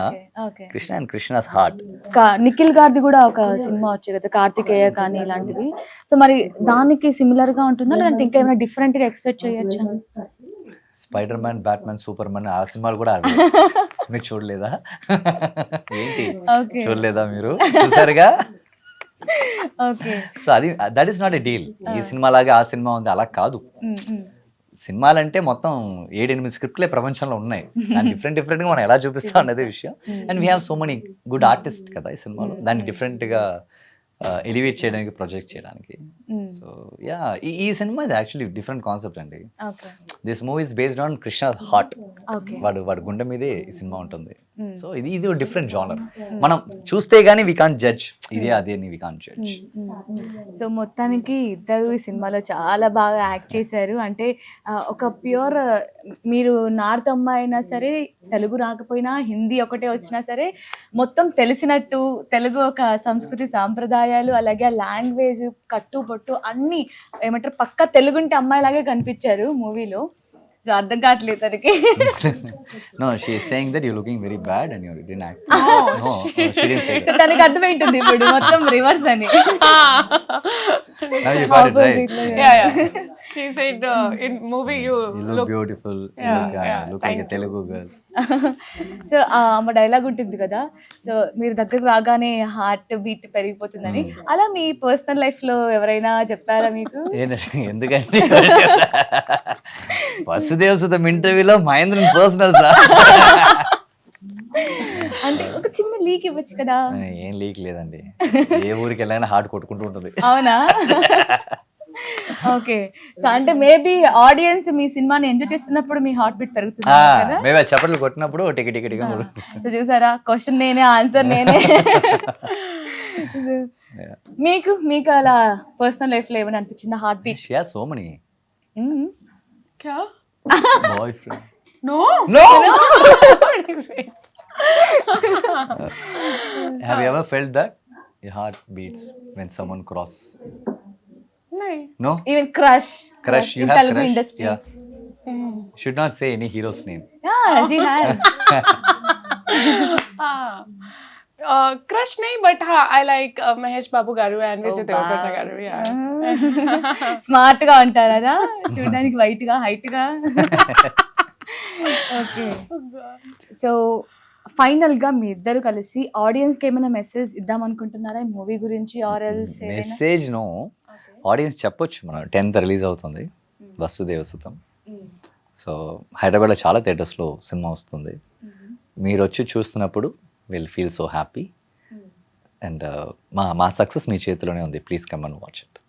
and Krishna's heart. Nikhil గారిది కూడా ఒక సినిమా వచ్చే కదా, కార్తికేయ కానీ ఇలాంటివి. సో మరి దానికి సిమిలర్ గా ఉంటుందా, లేదంటే ఇంకా ఏమైనా డిఫరెంట్ గా ఎక్స్పెక్ట్ చేయొచ్చా? Spider man, Batman, super man ఆ సినిమాలు కూడా అవి. మీరు చూడలేదా? ఏంటి చూడలేదా? మీరు చూసారుగా. ఓకే. సో అది that is not a deal. ఈ సినిమా లాగా ఆ సినిమా ఉంది అలా కాదు. సినిమాలంటే మొత్తం 7-8 స్క్రిప్ట్లే ప్రపంచంలో ఉన్నాయి. దాన్ని డిఫరెంట్గా మనం ఎలా చూపిస్తాం అనేది విషయం. And we have so many good artist కదా ఈ సినిమాలో, దాన్ని డిఫరెంట్గా ఎలివేట్ చేయడానికి, ప్రొజెక్ట్ చేయడానికి. సో యా, ఈ సినిమా ఇది యాక్చువల్లీ డిఫరెంట్ కాన్సెప్ట్ అండి. Okay. This movie is based on Krishna heart. Okay. వాడు గుండె మీదే ఈ సినిమా ఉంటుంది. సో ఇది డిఫరెంట్ జానర్. మనం చూస్తే గానీ వీ కాంట్ జడ్జ్ ఇదే అదే అని వీ కాంట్ జడ్జ్. సో మొత్తానికి ఇద్దరు ఈ సినిమాలో చాలా బాగా యాక్ట్ చేశారు. అంటే ఒక ప్యూర్, మీరు నార్త్ అమ్మాయి అయినా సరే, తెలుగు రాకపోయినా హిందీ ఒకటే వచ్చినా సరే మొత్తం తెలిసినట్టు, తెలుగు ఒక సంస్కృతి సాంప్రదాయాలు, అలాగే లాంగ్వేజ్, కట్టు పొట్టు అన్ని ఏమంటారు పక్క తెలుగుంటే అమ్మాయిలాగే కనిపించారు మూవీలో. సో అర్థం కావట్లేదు తనకి. No, she is saying that you're looking very bad and you didn't act. No, she didn't say that. తనకి అర్థమైంటుంది ఇప్పుడు మొత్తం రివర్స్ అని. Now you got it right. Yeah. She said in movie you You look beautiful. You look like a Telugu girl. So ఆమె dialogue ఉంటుంది కదా, so మీరు దగ్గరకు రాగానే హార్ట్ బీట్ పెరిగిపోతుందని. అలా మీ పర్సనల్ లైఫ్ లో ఎవరైనా చెప్పారా మీకు? ఎందుకంటే వసుదేవ్ సుతం ఇంటర్వ్యూలో మహేంద్రన్ పర్సనల్ అంటే ఒక చిన్న లీక్ ఇవ్వచ్చు కదా. ఏం లీక్ లేదండి, ఏ ఊరికి వెళ్ళైనా హార్ట్ కొట్టుకుంటూ ఉంటుంది. అవునా? ఓకే. సో అంటే మేబీ ఆడియన్స్ మీ సినిమాని ఎంజాయ్ చేస్తున్నప్పుడు మీ హార్ట్ బీట్ పెరుగుతుంది కదా. మేబీ చప్పట్లు కొట్టినప్పుడు టికెట్ సో చూసారా, క్వశ్చన్ నేనే, ఆన్సర్ నేనే. మీకు అలా పర్సనల్ లైఫ్ లో ఏమైనా అనిపించిందా heart beat? She has so many क्या? Boyfriend. No. Have you ever felt that your heart beats when someone cross? नहीं. No? Even crush Crush, you in have Telugu crush? industry. Yeah. Should not say any hero's name. Yeah, she has. Crush नहीं, but हाँ I like Mahesh Babu garu and Vijay Deverakonda garu. Yeah. Smart గా ఉంటారా చూడడానికి, white గా, height గా. Okay. So final గా మీ ఇద్దరు కలిసి ఆడియన్స్ కి ఏమైనా మెసేజ్ ఇద్దాం అనుకుంటున్నారా ఈ మూవీ గురించి? Or else message no, audience చెప్పొచ్చు. మనం 10th రిలీజ్ అవుతుంది వసుదేవ సుతం. సో హైదరాబాద్లో చాలా థియేటర్స్లో సినిమా వస్తుంది. మీరు వచ్చి చూస్తున్నప్పుడు will feel so happy. And మా సక్సెస్ మీ చేతిలోనే ఉంది. Please come and watch it.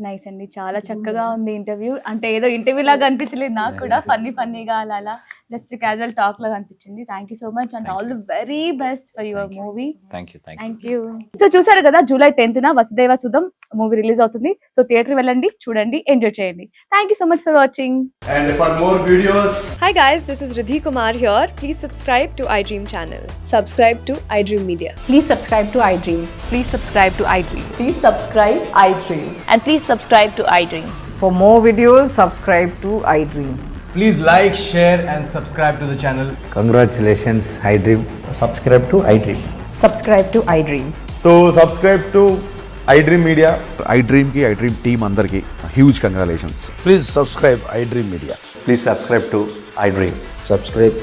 Nice అండి, చాలా చక్కగా ఉంది ఇంటర్వ్యూ. అంటే ఏదో ఇంటర్వ్యూ లాగా అనిపించలేదు నాకు కూడా, ఫన్నీగా అలా జస్ట్ క్యాజువల్ టాక్ లాగా అనిపించింది. Thank you so much and all the very best for your movie. Thank you. So చూసారు కదా, July 10th Vasudeva Sutham movie release అవుతుంది. సో థియేటర్ వెళ్ళండి, చూడండి, ఎంజాయ్ చేయండి. Thank you so much for watching. And for more videos, Hi guys, this is Riddhi Kumar here. Please subscribe to iDream channel. Subscribe to iDream Media. Please subscribe to iDream. Please subscribe to iDream. Please subscribe iDream. And please subscribe to iDream. For more videos, subscribe to iDream. please like, share and subscribe to the channel. Congratulations, iDream. Subscribe to iDream. Subscribe to iDream. So subscribe to iDream Media. iDream ki iDream team andarki huge congratulations. Please subscribe iDream Media. Please subscribe to iDream. Subscribe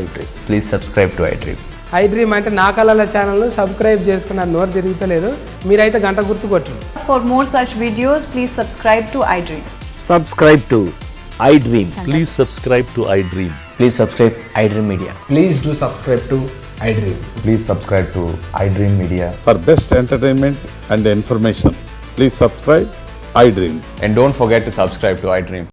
iDream. Please subscribe to iDream. iDream అంటే నా కళల channel subscribe చేసుకున్న నోరు తిరుగుతలేదు, మీరైతే గంట గుర్తు కొట్టండి. For more such videos, please subscribe to iDream. Subscribe to iDream. Please subscribe to iDream. Please subscribe iDream Media. Please do subscribe to iDream. Please subscribe to iDream Media. For best entertainment and information, please subscribe iDream. And don't forget to subscribe to iDream.